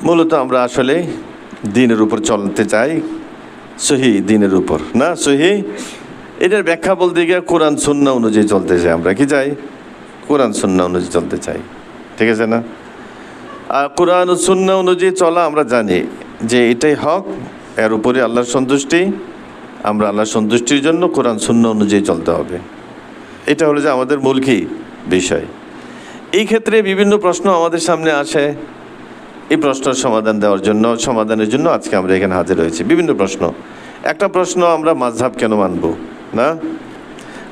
মূলত আমরা আসলে দ্বীনের উপর চলতে চাই, সহি দ্বীনের উপর না, সহি এটার ব্যাখ্যা বলতে গিয়ে কোরআন সুন্নাহ অনুযায়ী চলতে চাই। আমরা কি চাই? কোরআন সুন্নাহ অনুযায়ী চলতে চাই, ঠিক আছে না? আর কোরআন ও সুন্নাহ অনুযায়ী চলা আমরা জানি যে এটাই হক, এর উপরে আল্লাহর সন্তুষ্টি। আমরা আল্লাহর সন্তুষ্টির জন্য কোরআন সুন্নাহ অনুযায়ী চলতে হবে। এটা হলো যে আমাদের মূল কি বিষয়। এই ক্ষেত্রে বিভিন্ন প্রশ্ন আমাদের সামনে আসে। এই প্রশ্নের সমাধানের জন্য আজকে আমরা এখানে হাজির হয়েছি। বিভিন্ন প্রশ্ন। একটা প্রশ্ন, আমরা মাযহাব কেন মানব না?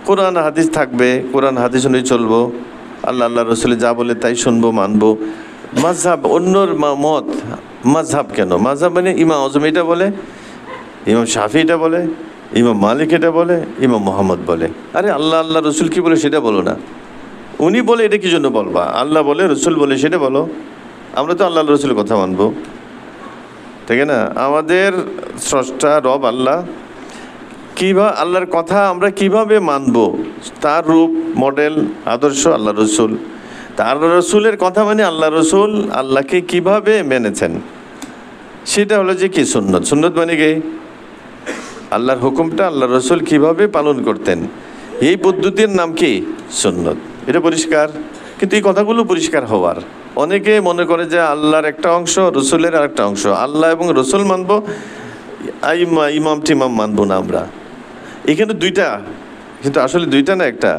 কোরআন হাদিস থাকবে, কোরআন হাদিস অনুযায়ী চলবো, আল্লাহ রসুল যা বলে তাই শুনবো, মানবো। মাযহাব, অন্যর মত, মাযহাব কেন? মাযহাব মানে ইমাম আজম এটা বলে, ইমাম শাফি এটা বলে, ইমাম মালিক এটা বলে, ইমাম মুহাম্মদ বলে। আরে আল্লাহ রসুল কি বলে সেটা বলো না। উনি বলে এটা কি জন্য বলবা? আল্লাহ বলে, রসুল বলে সেটা বলো। আমরা তো আল্লাহ রসুলের কথা মানবো, ঠিক না? আমাদের স্রষ্টা রব আল্লাহ, কিভাবে আল্লাহর কথা আমরা কিভাবে মানবো, তার রূপ, মডেল, আদর্শ আল্লাহ রসুল। তার রসুলের কথা মানে আল্লাহ রসুল আল্লাহকে কিভাবে মেনেছেন, সেটা হলো যে কি সুন্নত। সুন্নত মানে কি? আল্লাহর হুকুমটা আল্লাহ রসুল কিভাবে পালন করতেন, এই পদ্ধতির নাম কি সুন্নত। এটা পরিষ্কার। কিন্তু এই কথাগুলো পরিষ্কার হওয়ার, অনেকে মনে করে যে আল্লাহর একটা অংশ, রসুলের আর একটা অংশ। আল্লাহ এবং রসুল মানবো, ইমাম টিমাম মানবো না আমরা। এখানে দুইটা, কিন্তু আসলে দুইটা না, একটা।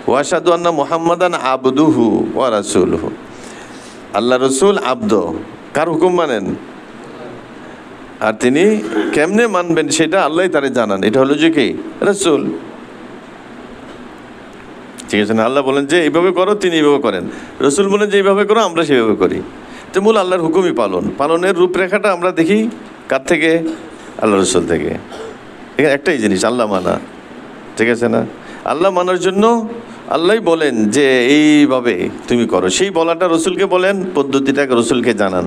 ওয়াশহাদু আন্না মুহাম্মাদান আবদুহু ওয়া রাসূলুহু। আল্লাহ রসুল আব্দ, কার হুকুম মানেন, আর তিনি কেমনে মানবেন সেটা আল্লাহ তারে জানান। এটা হলো যে কি রসুল, ঠিক আছে না? আল্লাহ বলেন যে এইভাবে করো, তিনি এইভাবে করেন। রসুল বলেন যে এইভাবে করো, আমরা সেভাবে করি। তো মূল আল্লাহর হুকুমই পালনের রূপরেখাটা আমরা দেখি কার থেকে? আল্লাহ রসুল থেকে। এখানে একটাই জিনিস, আল্লাহ মানা, ঠিক আছে না? আল্লাহ মানার জন্য আল্লাহ বলেন যে এইভাবে তুমি করো, সেই বলাটা রসুলকে বলেন, পদ্ধতিটাকে রসুলকে জানান।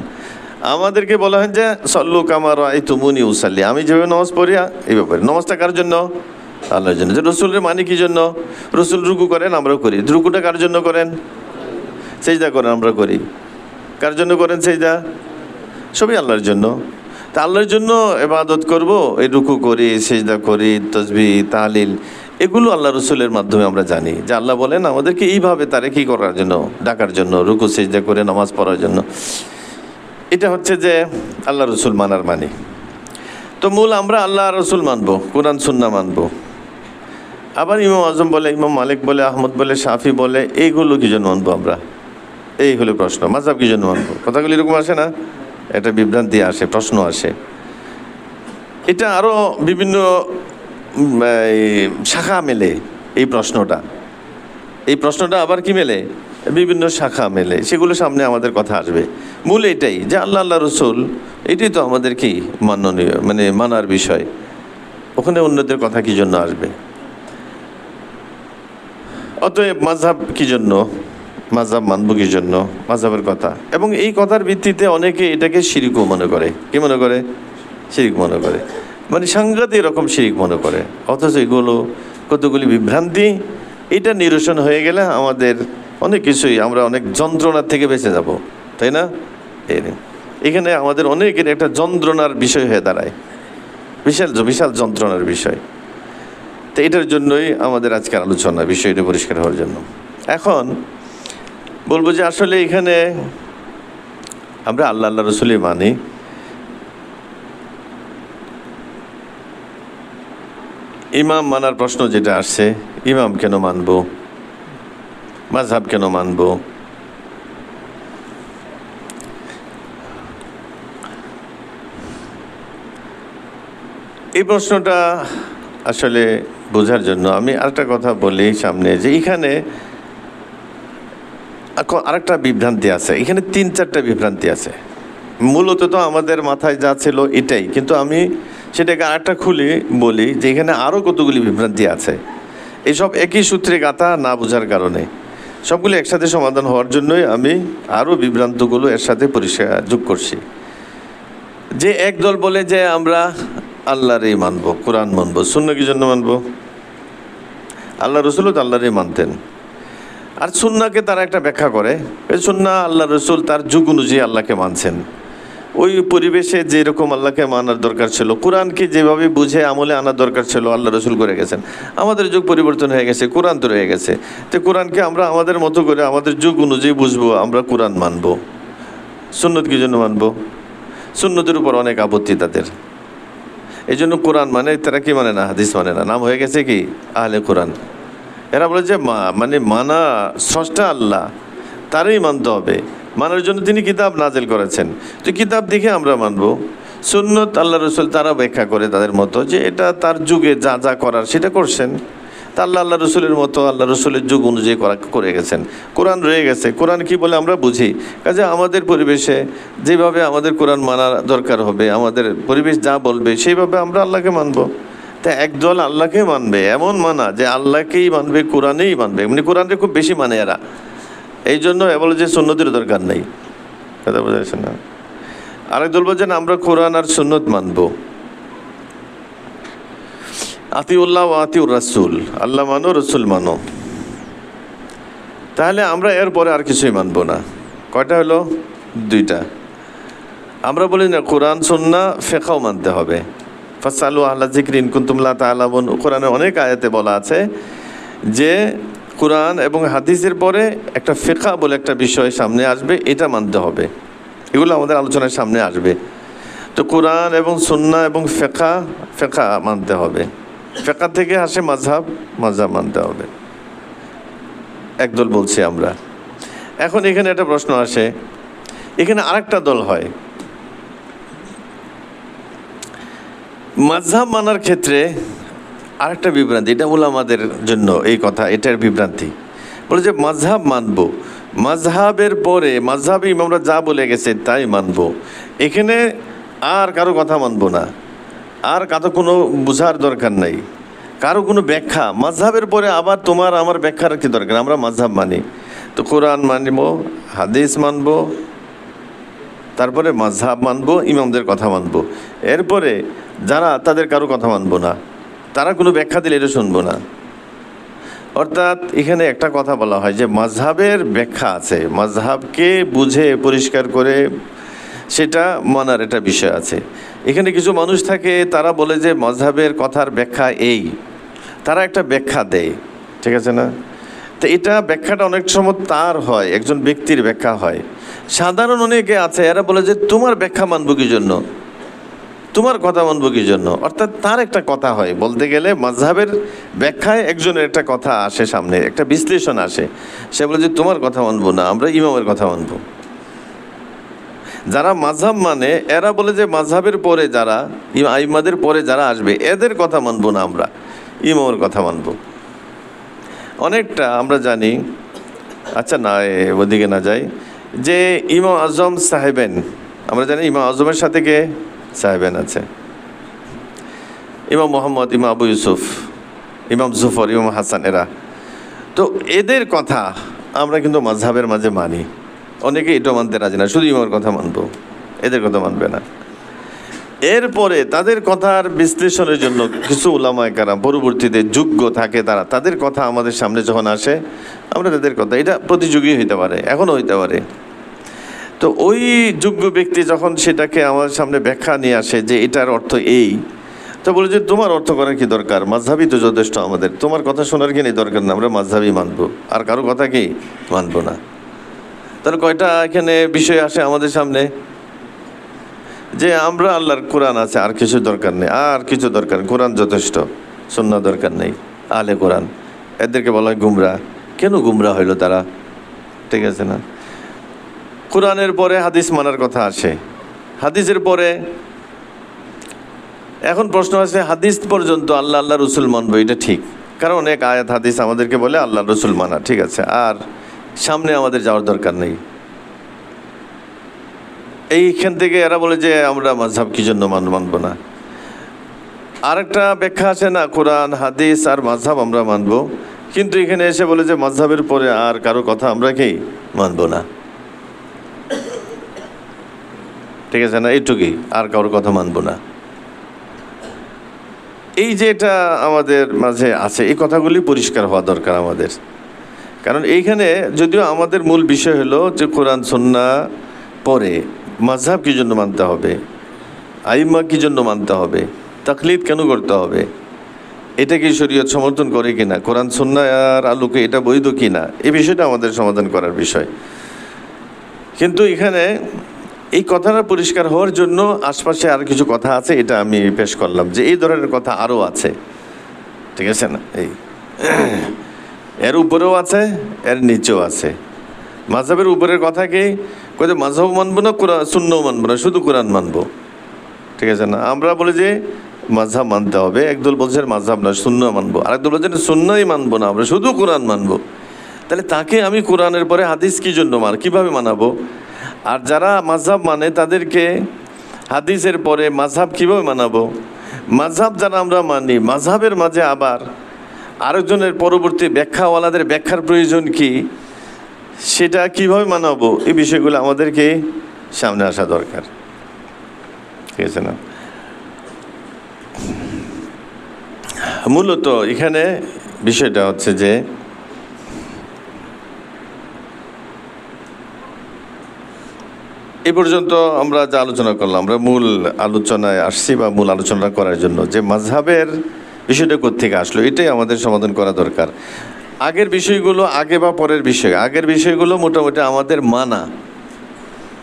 আমাদেরকে বলা হয় যে সল্লু কামা রাআইতুমুনি উসাল্লি, আমি যেভাবে নামাজ পড়ি এই ব্যাপারে। নামাজটা কার জন্য? আল্লাহর জন্য। যে রসুলের মানে কি জন্য? রসুল রুকু করেন, আমরাও করি। রুকুটা কার জন্য করেন? সেজদা করেন, আমরা করি। কার জন্য করেন সেজদা? সবই আল্লাহর জন্য। তা আল্লাহর জন্য ইবাদত করব, এই রুকু করি, সেজদা করি, তাসবিহ, তাহলিল, এগুলো আল্লাহ রসুলের মাধ্যমে আমরা জানি যে আল্লাহ বলেন আমাদেরকে এইভাবে তারে কি করার জন্য, ডাকার জন্য, রুকু সেজদা করে নামাজ পড়ার জন্য। এটা হচ্ছে যে আল্লাহ রসুল মানার মানে। তো মূল আমরা আল্লাহ রসুল মানবো, কোরআন সুন্নাহ মানবো। আবার ইমাম আজম বলে, ইমাম মালিক বলে, আহমদ বলে, শাফি বলে, এইগুলো কি জন্য মানবো আমরা? এই হলো প্রশ্ন। মাযহাব কি জন্য মানবো? কথাগুলি এরকম আসে না? এটা বিভ্রান্তি আসে, প্রশ্ন আসে। এটা আরও বিভিন্ন শাখা মেলে এই প্রশ্নটা আবার কি মেলে? বিভিন্ন শাখা মেলে, সেগুলো সামনে আমাদের কথা আসবে। মূল এটাই যে আল্লাহ রসুল, এটাই তো আমাদের কি মাননীয়, মানে মানার বিষয়। ওখানে অন্যদের কথা কি জন্য আসবে? অতএব মাযহাব কি জন্য, মাযহাব মানব কি জন্য, মাযহাবের কথা। এবং এই কথার ভিত্তিতে অনেকে এটাকে শিরকও মনে করে। কি মনে করে? শিরক মনে করে, মানে সাংঘাতিক রকম শিরক মনে করে। অথচ এগুলো কতগুলি বিভ্রান্তি। এটা নিরসন হয়ে গেলে আমাদের অনেক কিছুই, আমরা অনেক যন্ত্রণার থেকে বেঁচে যাব, তাই না? এখানে আমাদের অনেকের একটা যন্ত্রণার বিষয় হয়ে দাঁড়ায়, বিশাল বিশাল যন্ত্রণার বিষয়। তো এটার জন্যই আমাদের আজকের আলোচনা, বিষয়টা পরিষ্কার হওয়ার জন্য। এখন বলবো যে আসলে এখানে আমরা আল্লাহ রসুলই মানি। ইমাম মানার প্রশ্ন যেটা আসছে, ইমাম কেন মানবো, মাযহাব কেন মানবো? এই প্রশ্নটা আসলে বোঝার জন্য আমি আরেকটা কথা বলি সামনে, যে এখানে আরেকটা বিভ্রান্তি আছে। এখানে 3-4টা বিভ্রান্তি আছে। মূলত তো আমাদের মাথায় যা ছিল এটাই, কিন্তু আমি সেটাকে আরেকটা খুলে বলি যে এখানে আরও কতগুলি বিভ্রান্তি আছে। এইসব একই সূত্রে গাঁথা না বোঝার কারণে সবগুলো একসাথে সমাধান হওয়ার জন্যই আমি আরও বিভ্রান্তগুলো এর সাথে পরিষ্কার যোগ করছি। যে একদল বলে যে আমরা আল্লাহরই মানবো, কোরআন মানবো, সুন্নাহ কি জন্য মানবো? আল্লাহ রসুলও তো আল্লাহরই মানতেন। আর সুন্নাহকে তারা একটা ব্যাখ্যা করে, এই সুন্নাহ আল্লাহ রসুল তার যুগ অনুযায়ী আল্লাহকে মানছেন। ওই পরিবেশে যেরকম আল্লাহকে মানার দরকার ছিল, কোরআনকে যেভাবে বুঝে আমলে আনার দরকার ছিল, আল্লাহ রসুল করে গেছেন। আমাদের যুগ পরিবর্তন হয়ে গেছে, কোরআন তো রয়ে গেছে। তো কোরআনকে আমরা আমাদের মতো করে আমাদের যুগ অনুযায়ী বুঝবো, আমরা কোরআন মানবো। সুন্নত কি জন্য মানবো? সুন্নতের উপর অনেক আপত্তি তাদের। এই জন্য কোরআন মানে তারা কি মানে না, হাদিস মানে না, নাম হয়ে গেছে কি আহলে কোরআন। এরা বলে যে মানে মানা স্রষ্টা আল্লাহ, তারই মানতে হবে, মানার জন্য তিনি কিতাব নাজিল করেছেন, তো কিতাব দেখে আমরা মানবো। সুন্নত আল্লাহ রসুল তারা ব্যাখ্যা করে তাদের মতো, যে এটা তার যুগে যা যা করার সেটা করছেন, তা আল্লাহ রসুলের মতো আল্লাহ রসুলের যুগ অনুযায়ী করে গেছেন। কোরআন রয়ে গেছে, কোরআন কি বলে আমরা বুঝি। কাজে আমাদের পরিবেশে যেভাবে আমাদের কোরআন মানার দরকার হবে, আমাদের পরিবেশ যা বলবে সেইভাবে আমরা আল্লাহকে মানবো। তা একদল আল্লাহকে মানবে, এমন মানা যে আল্লাহকেই মানবে, কোরআনেই মানবে, এমনি কোরআনকে খুব বেশি মানে এরা। এই জন্য বলে যে সুন্নতের দরকার নেই, কথা বোঝা যাচ্ছে না। আরেক দল বলছেন আমরা কোরআন আর সুন্নত মানবো। আতিউল্লাহ ও আতিউর রাসূল, আল্লাহ মানো রসুল মানো, তাহলে আমরা এরপরে আর কিছুই মানবো না। কয়টা হলো? দুইটা। আমরা বলি না কোরআন সুন্নাহ ফিকহও মানতে হবে। ফাসআলু আহলা যিকরি ইন কুনতুম লা তা'লামুন, কোরআনে অনেক আয়াতে বলা আছে যে কোরআন এবং হাদিসের পরে একটা ফিকহ বলে একটা বিষয় সামনে আসবে, এটা মানতে হবে। এগুলো আমাদের আলোচনার সামনে আসবে। তো কোরআন এবং সুন্নাহ এবং ফিকহ মানতে হবে। ফিকহ থেকে আসে মাযহাব, মাযহাব মানতে হবে। একদল বলছি আমরা। এখন এখানে একটা প্রশ্ন আসে, এখানে আরেকটা দল হয় মাযহাব মানার ক্ষেত্রে আরেকটা বিভ্রান্তি। এটা উলামাদের জন্য এই কথা, এটার বিভ্রান্তি। বলে যে মাযহাব মানবো, মাযহাবের পরে মাযহাবে ইমামরা যা বলে গেছে তাই মানবো, এখানে আর কারো কথা মানবো না, আর কারো কোনো বোঝার দরকার নাই, কারো কোনো ব্যাখ্যা। মাযহাবের পরে আবার তোমার আমার ব্যাখ্যার কি দরকার? আমরা মাযহাব মানি, তো কোরআন মানবো, হাদিস মানবো, তারপরে মাযহাব মানবো, ইমামদের কথা মানবো। এরপরে যারা তাদের কারো কথা মানবো না, তারা কোনো ব্যাখ্যা দিলে এটা শুনবো না। অর্থাৎ এখানে একটা কথা বলা হয় যে মাযহাবের ব্যাখ্যা আছে, মাযহাবকে বুঝে পরিষ্কার করে সেটা মানার একটা বিষয় আছে। এখানে কিছু মানুষ থাকে, তারা বলে যে মাযহাবের কথার ব্যাখ্যা এই, তারা একটা ব্যাখ্যা দেয়, ঠিক আছে না? তো এটা ব্যাখ্যাটা অনেক সময় তার হয়, একজন ব্যক্তির ব্যাখ্যা হয়। সাধারণ অনেকে আছে, এরা বলে যে তোমার ব্যাখ্যা মানবো কি জন্য, তোমার কথা মানবো কি জন্য। অর্থাৎ তার একটা কথা হয়, বলতে গেলে মাযহাবের ব্যাখ্যায় একজনের একটা কথা আসে সামনে, একটা বিশ্লেষণ আসে, সে বলে যে তোমার কথা মানবো না, আমরা ইমামের কথা মানবো। যারা মাযহাব মানে এরা বলে যে মাযহাবের পরে যারা আইম্মাদের পরে যারা আসবে এদের কথা মানবো না, আমরা ইমামের কথা মানবো। অনেকটা আমরা জানি, আচ্ছা না ওদিকে না যাই, যে ইমাম আজম সাহেবেন, আমরা জানি ইমাম আজমের সাথে কে সাহেবেন আছে, ইমাম মোহাম্মদ, ইমাম আবু ইউসুফ, ইমাম জুফর, ইমাম হাসান, এরা। তো এদের কথা আমরা কিন্তু মাযহাবের মাঝে মানি। অনেকে এটা মানতে রাজি না, শুধু ইমামের কথা মানবো, এদের কথা মানবে না। এরপরে তাদের কথার বিশ্লেষণের জন্য কিছু উলামায়ে কেরাম পরবর্তীতে যোগ্য থাকে, তাদের কথা আমাদের সামনে যখন আসে, আমরা তাদের কথা, এটা প্রতিযোগী হইতে পারে, এখনও হইতে পারে। তো ওই যোগ্য ব্যক্তি যখন সেটাকে আমার সামনে ব্যাখ্যা নিয়ে আসে যে এটার অর্থ এই, তো বলে যে তোমার অর্থ করার কি দরকার, মাযহাবই তো যথেষ্ট আমাদের, তোমার কথা শোনার কি নেই দরকার না, আমরা মাযহাবই মানবো, আর কারো কথা কি মানবো না। তাহলে কয়টা এখানে বিষয় আসে আমাদের সামনে, যে আমরা আল্লাহর কোরআন আছে, আর কিছু দরকার নেই, আর কিছু দরকার নেই, কোরআন যথেষ্ট, সুন্নাহ দরকার নেই, আহলে কোরআন। এদেরকে বলা হয় গুমরা। কেন গুমরা হইল তারা? ঠিক আছে না? কোরআনের পরে হাদিস মানার কথা আসে, হাদিসের পরে এখন প্রশ্ন আছে হাদিস পর্যন্ত আল্লাহ আল্লাহ রসুল মানবো, এটা ঠিক, কারণ অনেক আয়াত হাদিস আমাদেরকে বলে আল্লাহ রসুল মানা, ঠিক আছে, আর সামনে আমাদের যাওয়ার দরকার নেই। এইখান থেকে এরা বলে যে আমরা মাযহাব কি জন্য মানবো না। আরেকটা ব্যাখ্যা আছে না, কোরআন হাদিস আর মাযহাব আমরা মানবো, কিন্তু এখানে এসে বলে যে মাযহাবের পরে আর কারো কথা আমরা কি মানবো না, ঠিক আছে না, এইটুকুই, আর কারোর কথা মানবো না। এই যে এটা আমাদের মাঝে আছে, এই কথাগুলি পরিষ্কার হওয়া দরকার আমাদের। কারণ এইখানে যদিও আমাদের মূল বিষয় হলো যে কোরআন সুন্নাহ পরে মাযহাব কি জন্য মানতে হবে, আইম্মা কি জন্য মানতে হবে, তাকলিদ কেন করতে হবে, এটা কি শরীয়ত সমর্থন করে কিনা, কোরআন সুন্নাহর আলোকে এটা বৈধ কিনা, এই বিষয়টা আমাদের সমাধান করার বিষয়। কিন্তু এখানে এই কথাটা পরিষ্কার হওয়ার জন্য আশপাশে আর কিছু কথা আছে, এটা আমি পেশ করলাম যে এই ধরনের কথা আরও আছে, ঠিক আছে না? এই এর উপরেও আছে, এর নিচেও আছে। মাযহাবের উপরের কথা কি, কয়ে মাযহাব মানবো না, কোরআন সুন্নাহও মানবো না, শুধু কোরআন মানবো, ঠিক আছে না? আমরা বলি যে মাযহাব মানতে হবে, একদল বলছেন মাযহাব না সুন্নাহ মানবো, আরেকদল বলছেন সুন্নাহই মানবো না, আমরা শুধু কোরআন মানবো। তাহলে তাকে আমি কোরআনের পরে হাদিস কি জন্য কিভাবে মানাবো? আর যারা মাযহাব মানে তাদেরকে হাদিসের পরে মাযহাব কিভাবে মানাবো? মাযহাব যারা আমরা মানি, মাযহাবের মাঝে আবার আরেকজনের পরবর্তী ব্যাখ্যাওয়ালাদের ব্যাখ্যার প্রয়োজন কি, সেটা কিভাবে মানাবো, এই বিষয়গুলো আমাদেরকে সামনে আসা দরকার, ঠিক আছে না? মূলত এখানে বিষয়টা হচ্ছে যে এই পর্যন্ত আমরা যা আলোচনা করলাম, আমরা মূল আলোচনায় আসছি বা মূল আলোচনা করার জন্য যে মাযহাবের বিষয়টা কোত্থেকে আসলো, এটাই আমাদের সমাধান করা দরকার। আগের বিষয়গুলো আগে বা পরের বিষয়, আগের বিষয়গুলো মোটামুটি আমাদের মানা,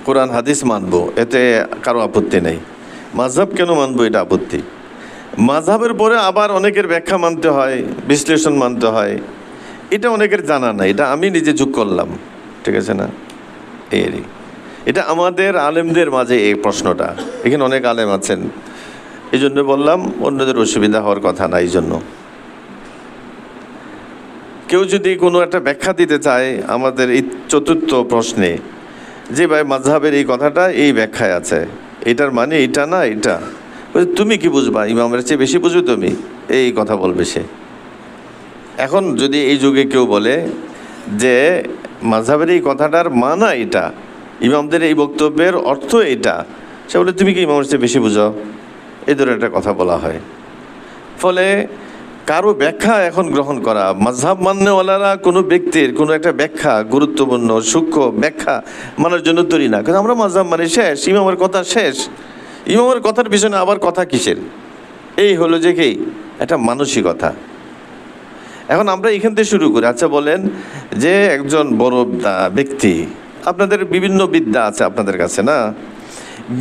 কোরআন হাদিস মানবো, এতে কারো আপত্তি নেই। মাযহাব কেন মানবো, এটা আপত্তি। মাযহাবের পরে আবার অনেকের ব্যাখ্যা মানতে হয়, বিশ্লেষণ মানতে হয়, এটা অনেকের জানা নাই, এটা আমি নিজে যোগ করলাম, ঠিক আছে না? এরই এটা আমাদের আলেমদের মাঝে এই প্রশ্নটা, এখানে অনেক আলেম আছেন, এই জন্য বললাম অন্যদের অসুবিধা হওয়ার কথা না। এই জন্য কেউ যদি কোনো একটা ব্যাখ্যা দিতে চায় আমাদের এই চতুর্থ প্রশ্নে, যে ভাই মাযহাবের এই কথাটা এই ব্যাখ্যায় আছে, এটার মানে এটা না এটা, তুমি কি বুঝবা, ইমামের চেয়ে বেশি বুঝবে তুমি, এই কথা বলবে সে। এখন যদি এই যুগে কেউ বলে যে মাযহাবের এই কথাটার মানা এটা, ইমামদের এই বক্তব্যের অর্থ এটা, সে বলে তুমি কি ইমামের চেয়ে বেশি বুঝো, এই ধরনের একটা কথা বলা হয়। ফলে কারো ব্যাখ্যা এখন গ্রহণ করা, মাযহাব মান্যওয়ালারা কোনো ব্যক্তির কোনো একটা ব্যাখ্যা, গুরুত্বপূর্ণ সূক্ষ্ম ব্যাখ্যা মানার জন্য তৈরি না, কারণ আমরা মাযহাব মানে শেষ, ইমামের কথা শেষ, ইমামের কথার পিছনে আবার কথা কিসের, এই হলো যে কি একটা মানসিকতা। এখন আমরা এখান থেকে শুরু করি। আচ্ছা বলেন যে একজন বড় ব্যক্তি, আপনাদের বিভিন্ন বিদ্যা আছে আপনাদের কাছে না,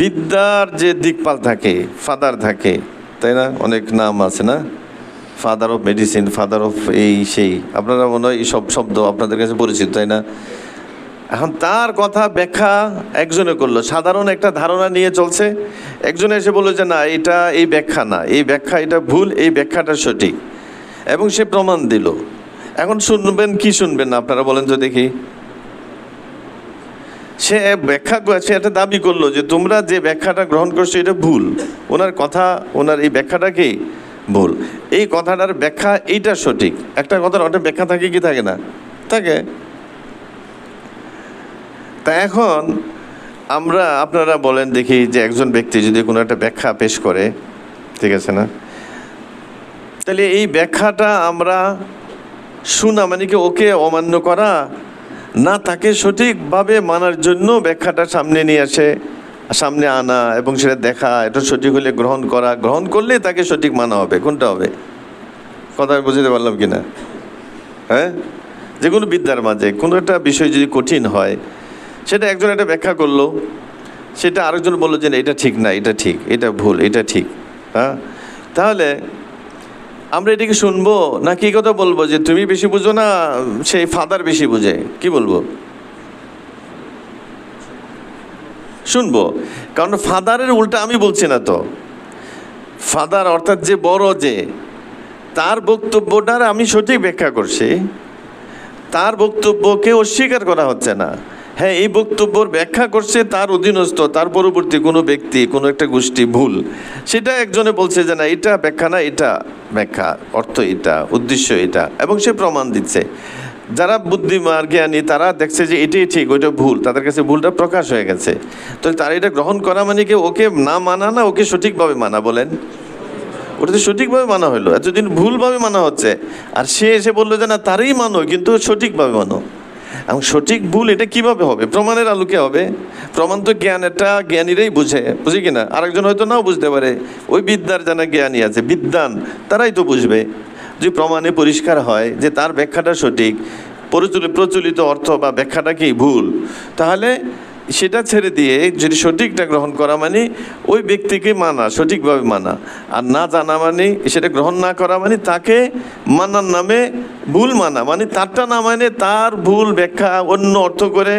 বিদ্যার যে দিকপাল থাকে, ফাদার থাকে, তাই না? অনেক নাম আছে না, father of medicine, father of এই সেই, আপনারা মনে হয় এই সব শব্দ আপনাদের কাছে পরিচিত, তাই না? এখন তার কথা ব্যাখ্যা একজনে করলো, সাধারণ একটা ধারণা নিয়ে চলছে, একজনে এসে বললো যে না এটা এই ব্যাখ্যা না, এই ব্যাখ্যা এটা ভুল, এই ব্যাখ্যাটা সঠিক, এবং সে প্রমাণ দিল। এখন শুনবেন কি শুনবেন না আপনারা বলেন তো দেখি? সে ব্যাখ্যা, সে একটা দাবি করলো যে তোমরা যে ব্যাখ্যাটা গ্রহণ করছো এটা ভুল, ওনার কথা, ওনার এই ব্যাখ্যাটা কি ভুল, এই কথাটার ব্যাখ্যা এইটা সঠিক। একটা কথার অনেক ব্যাখ্যা থাকে কি থাকে না? থাকে। তা এখন আপনারা বলেন দেখি যে একজন ব্যক্তি যদি কোনো একটা ব্যাখ্যা পেশ করে, ঠিক আছে না, তাহলে এই ব্যাখ্যাটা আমরা শোনা মানে কি ওকে অমান্য করা, না তাকে সঠিকভাবে মানার জন্য ব্যাখ্যাটা সামনে নিয়ে আসে, সামনে আনা এবং সেটা দেখা, এটা সঠিক হলে গ্রহণ করা, গ্রহণ করলে তাকে সঠিক মানা হবে, কোনটা হবে? কথা আমি বুঝতে পারলাম কিনা? হ্যাঁ, যে কোনো বিদ্যার মাঝে কোনো একটা বিষয় যদি কঠিন হয়, সেটা একজন একটা ব্যাখ্যা করলো, সেটা আরেকজন বললো যে এটা ঠিক না, এটা ঠিক, এটা ভুল, এটা ঠিক। হ্যাঁ, তাহলে আমরা এটাকে শুনবো না কি কথা বলবো যে তুমি বেশি বুঝো না, সেই ফাদার বেশি বুঝে, কি বলবো? শুনবো, কারণ ফাদারের উল্টা আমি বলছি না তো, ফাদার অর্থাৎ যে বড়, যে তার বক্তব্যটার আমি সঠিক ব্যাখ্যা করছি, তার বক্তব্যকে অস্বীকার করা হচ্ছে না। হ্যাঁ, এই বক্তব্যর ব্যাখ্যা করছে তার অধীনস্থ, তার পরবর্তী কোনো ব্যক্তি, কোনো একটা গোষ্ঠী ভুল, সেটা একজনে বলছে যে না এটা ব্যাখ্যা না, এটা ব্যাখ্যা, অর্থ এটা, উদ্দেশ্য এটা, এবং সে প্রমাণ দিচ্ছে। যারা বুদ্ধিমান জ্ঞানী তারা দেখছে যে এটাই ঠিক, ওইটা ভুল, তাদের কাছে ভুলটা প্রকাশ হয়ে গেছে, তো তারা এটা গ্রহণ করা মানে কি ওকে না মানা না ওকে সঠিকভাবে মানা? বলেন, ওটা তো সঠিকভাবে মানা হলো, এতদিন ভুলভাবে মানা হচ্ছে, আর সে এসে বললো যে না তারই মানো কিন্তু সঠিকভাবে মানো। এবং সঠিক ভুল এটা কিভাবে হবে? প্রমাণের আলোকে হবে। প্রমাণ তো জ্ঞানেরটা জ্ঞানীরাই বুঝে কিনা? আরেকজন হয়তো নাও বুঝতে পারে, ওই বিদ্যার যারা জ্ঞানী আছে, বিদ্বান, তারাই তো বুঝবে। যদি প্রমাণে পরিষ্কার হয় যে তার ব্যাখ্যাটা সঠিক, প্রচলিত অর্থ বা ব্যাখ্যাটা কি ভুল, তাহলে সেটা ছেড়ে দিয়ে যদি সঠিকটা গ্রহণ করা মানে ওই ব্যক্তিকে মানা, সঠিকভাবে মানা। আর না জানা মানে, সেটা গ্রহণ না করা মানে তাকে মানার নামে ভুল মানা, মানে তারটা না মানে তার ভুল ব্যাখ্যা অন্য অর্থ করে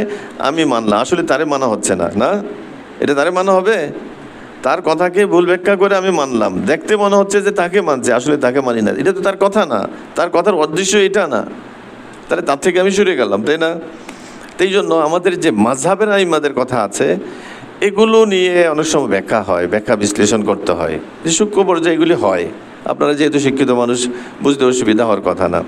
আমি মানলাম, আসলে তারে মানা হচ্ছে না। না, এটা তারে মানা হবে? তার কথাকে ভুল ব্যাখ্যা করে আমি মানলাম, দেখতে মনে হচ্ছে যে তাকে মানছে, আসলে তাকে মানি না। এটা তো তার কথা না, তার কথার উদ্দেশ্য এটা না, তাহলে তার থেকে আমি সরে গেলাম, তাই না? এই জন্য আমাদের যে মাযহাবের আইম্মাদের কথা আছে, এগুলো নিয়ে অনেক সময় ব্যাখ্যা হয়, ব্যাখ্যা বিশ্লেষণ করতে হয়, যে সূক্ষ্ম পর্যায়ে এগুলি হয়। আপনারা যেহেতু শিক্ষিত মানুষ, বুঝতে অসুবিধা হওয়ার কথা না।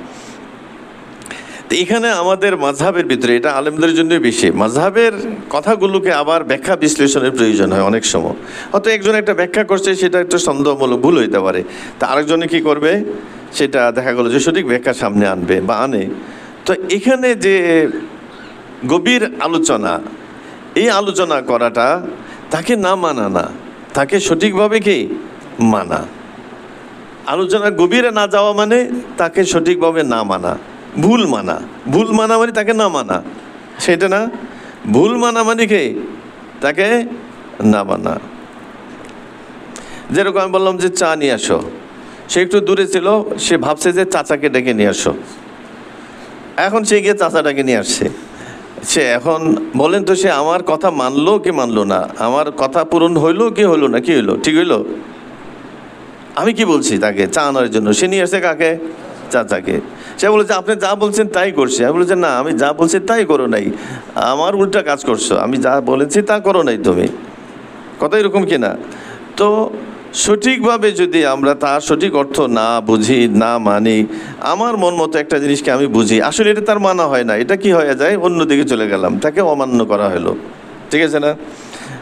তো এখানে আমাদের মাযহাবের ভিতরে, এটা আলেমদের জন্য বেশি, মাযহাবের কথাগুলোকে আবার ব্যাখ্যা বিশ্লেষণের প্রয়োজন হয় অনেক সময়। হয়তো একজন একটা ব্যাখ্যা করছে, সেটা একটা সন্দেহমূলক ভুল হইতে পারে, তা আরেকজনে কি করবে, সেটা দেখা গেল যে সঠিক ব্যাখ্যা সামনে আনবে বা আনে। তো এখানে যে গভীর আলোচনা, এই আলোচনা করাটা তাকে না মানা না, তাকে সঠিকভাবে কি মানা। আলোচনা গভীরে না যাওয়া মানে তাকে সঠিকভাবে না মানা, ভুল মানা। ভুল মানা মানে তাকে না মানা, সেটা না। ভুল মানা মানে কি তাকে না মানা। যেরকম আমি বললাম যে চা নিয়ে আসো, সে একটু দূরে ছিল, সে ভাবছে যে চাচাকে ডেকে নিয়ে আসো, এখন সে গিয়ে চাচাটাকে নিয়ে আসছে। সে এখন বলেন তো, সে আমার কথা মানলো কি মানলো না? আমার কথা পূরণ হইলো কি হইলো না? কি হইলো? ঠিক হইলো? আমি কি বলছি তাকে চা আনার জন্য, সে নিয়ে আসে কাকে? চাচাকে। সে বলেছে আপনি যা বলছেন তাই করছি। আমি বলেছি না, আমি যা বলছি তাই করো নাই, আমার উল্টা কাজ করছো, আমি যা বলেছি তা করো নাই তুমি। কথা এরকম কিনা? তো সঠিকভাবে যদি আমরা তার সঠিক অর্থ না বুঝি, না মানি, আমার মন মতো একটা জিনিসকে আমি বুঝি, আসলে এটা তার মানা হয় না, এটা কি হয়ে যায়, অন্যদিকে চলে গেলাম, তাকে অমান্য করা হলো। ঠিক আছে না?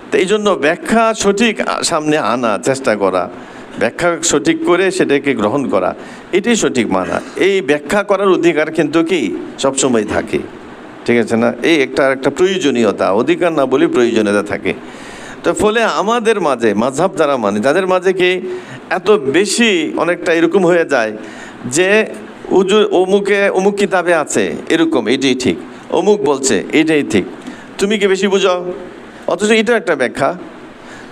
তো এই জন্য ব্যাখ্যা সঠিক সামনে আনা, চেষ্টা করা, ব্যাখ্যা সঠিক করে সেটাকে গ্রহণ করা, এটাই সঠিক মানা। এই ব্যাখ্যা করার অধিকার কিন্তু কি সবসময় থাকে। ঠিক আছে না? এই একটা প্রয়োজনীয়তা, অধিকার না বলে প্রয়োজনীয়তা থাকে। তো ফলে আমাদের মাঝে মাযহাব যারা মানে, তাদের মাঝে কি এত বেশি অনেকটা এরকম হয়ে যায় যে অমুক কিতাবে আছে এরকম, এটাই ঠিক, অমুক বলছে এটাই ঠিক, তুমি কি বেশি বুঝো? অথচ এটা একটা ব্যাখ্যা,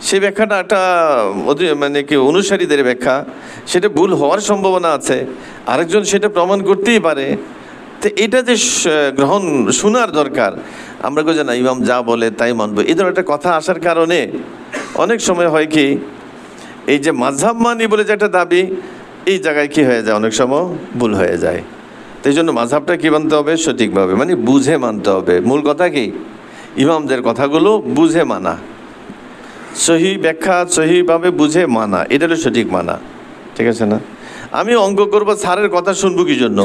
সেই ব্যাখ্যাটা একটা মানে কি অনুসারীদের ব্যাখ্যা, সেটা ভুল হওয়ার সম্ভাবনা আছে, আরেকজন সেটা প্রমাণ করতেই পারে। তো এটা যে গ্রহণ শোনার দরকার, আমরা কেউ যে না ইমাম যা বলে তাই মানবো, এই ধরনের একটা কথা আসার কারণে অনেক সময় হয় কি, এই যে মাযহাব মানি বলে যে একটা দাবি, এই জায়গায় কি হয়ে যায়, অনেক সময় ভুল হয়ে যায়। তো এই জন্য মাযহাবটা কি মানতে হবে? সঠিকভাবে, মানে বুঝে মানতে হবে। মূল কথা কি, ইমামদের কথাগুলো বুঝে মানা, সহি ব্যাখ্যা সহিভাবে বুঝে মানা, এটা হলো সঠিক মানা। ঠিক আছে না? আমি অঙ্ক করবো, স্যারের কথা শুনবো কি জন্য?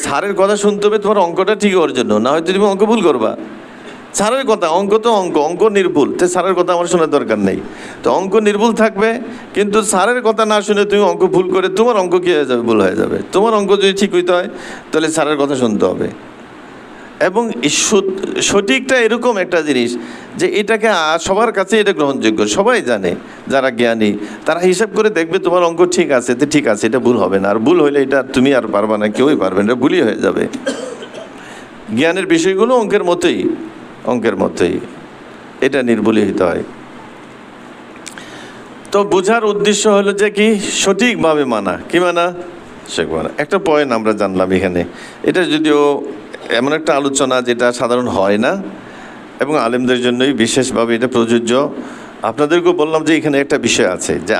স্যারের কথা শুনতে হবে তোমার অঙ্কটা ঠিক হওয়ার জন্য, না হয়তো তুমি অঙ্ক ভুল করবা। স্যারের কথা, অঙ্ক তো অঙ্ক নির্ভুল, তো স্যারের কথা আমার শোনার দরকার নেই। তো অঙ্ক নির্ভুল থাকবে, কিন্তু স্যারের কথা না শুনে তুমি অঙ্ক ভুল করে তোমার অঙ্ক কী হয়ে যাবে? ভুল হয়ে যাবে। তোমার অঙ্ক যদি ঠিক হইতে হয় তাহলে স্যারের কথা শুনতে হবে। এবং সঠিকটা এরকম একটা জিনিস যে এটাকে সবার কাছে এটা গ্রহণযোগ্য, সবাই জানে, যারা জ্ঞানী তারা হিসাব করে দেখবে তোমার অঙ্ক ঠিক আছে, তো ঠিক আছে, এটা ভুল হবে না। আর ভুল হইলে এটা তুমি আর পারবা না, কেউই পারবে না, ভুলই হয়ে যাবে। জ্ঞানের বিষয়গুলো অঙ্কের মতোই এটা নির্ভুলই হইতে হয়। তো বোঝার উদ্দেশ্য হলো যে কি সঠিকভাবে মানা, কি মানা? একটা পয়েন্ট আমরা জানলাম এখানে, এটা যদিও এমন একটা আলোচনা যেটা সাধারণ হয় না এবং আলেমদের জন্যই বিশেষভাবে এটা প্রযোজ্য। আপনাদেরকেও বললাম যে এখানে একটা বিষয় আছে যে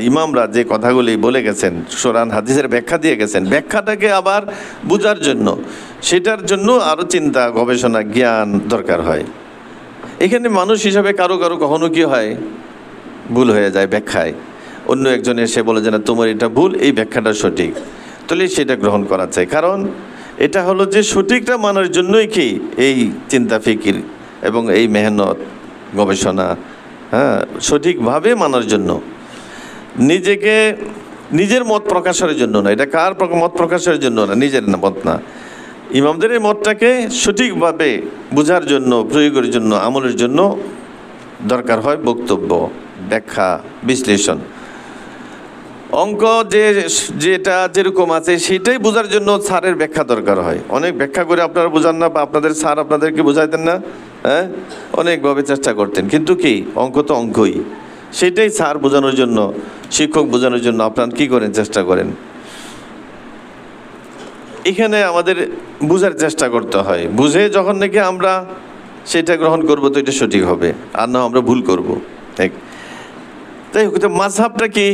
ইমামরা যে কথাগুলি বলে গেছেন, কোরআন হাদিসের ব্যাখ্যা দিয়ে গেছেন, ব্যাখ্যাটাকে আবার বোঝার জন্য, সেটার জন্য আরও চিন্তা, গবেষণা, জ্ঞান দরকার হয়। এখানে মানুষ হিসাবে কারো কখনো কি হয়, ভুল হয়ে যায় ব্যাখ্যায়। অন্য একজন এসে বলে যে না তোমার এটা ভুল, এই ব্যাখ্যাটা সঠিক, তাহলে সেটা গ্রহণ করা চাই। কারণ এটা হলো যে সঠিকটা মানার জন্যই কি এই চিন্তা ফিকির এবং এই মেহনত, গবেষণা, হ্যাঁ, সঠিকভাবে মানার জন্য, নিজের মত প্রকাশের জন্য না, এটা কার মত প্রকাশের জন্য না, নিজের মত না, ইমামদের এই মতটাকে সঠিকভাবে বোঝার জন্য, প্রয়োগের জন্য, আমলের জন্য দরকার হয় বক্তব্য, ব্যাখ্যা, বিশ্লেষণ। অঙ্ক যেটা যেরকম আছে সেটাই বোঝার জন্য স্যারের ব্যাখ্যা দরকার হয়। অনেক ব্যাখ্যা করে আপনারা বোঝান না, বা আপনাদের স্যার আপনাদেরকে বোঝাইতেন না, হ্যাঁ, অনেকভাবে চেষ্টা করতেন, কিন্তু কি অঙ্ক তো অঙ্কই, সেটাই স্যার বোঝানোর জন্য, শিক্ষক বোঝানোর জন্য আপনারা কি করেন, চেষ্টা করেন। এখানে আমাদের বোঝার চেষ্টা করতে হয়, বুঝে যখন নাকি আমরা সেটা গ্রহণ করব তো এটা সঠিক হবে, আর না আমরা ভুল করব। ঠিক তাই হোক, মাযহাবটা কি,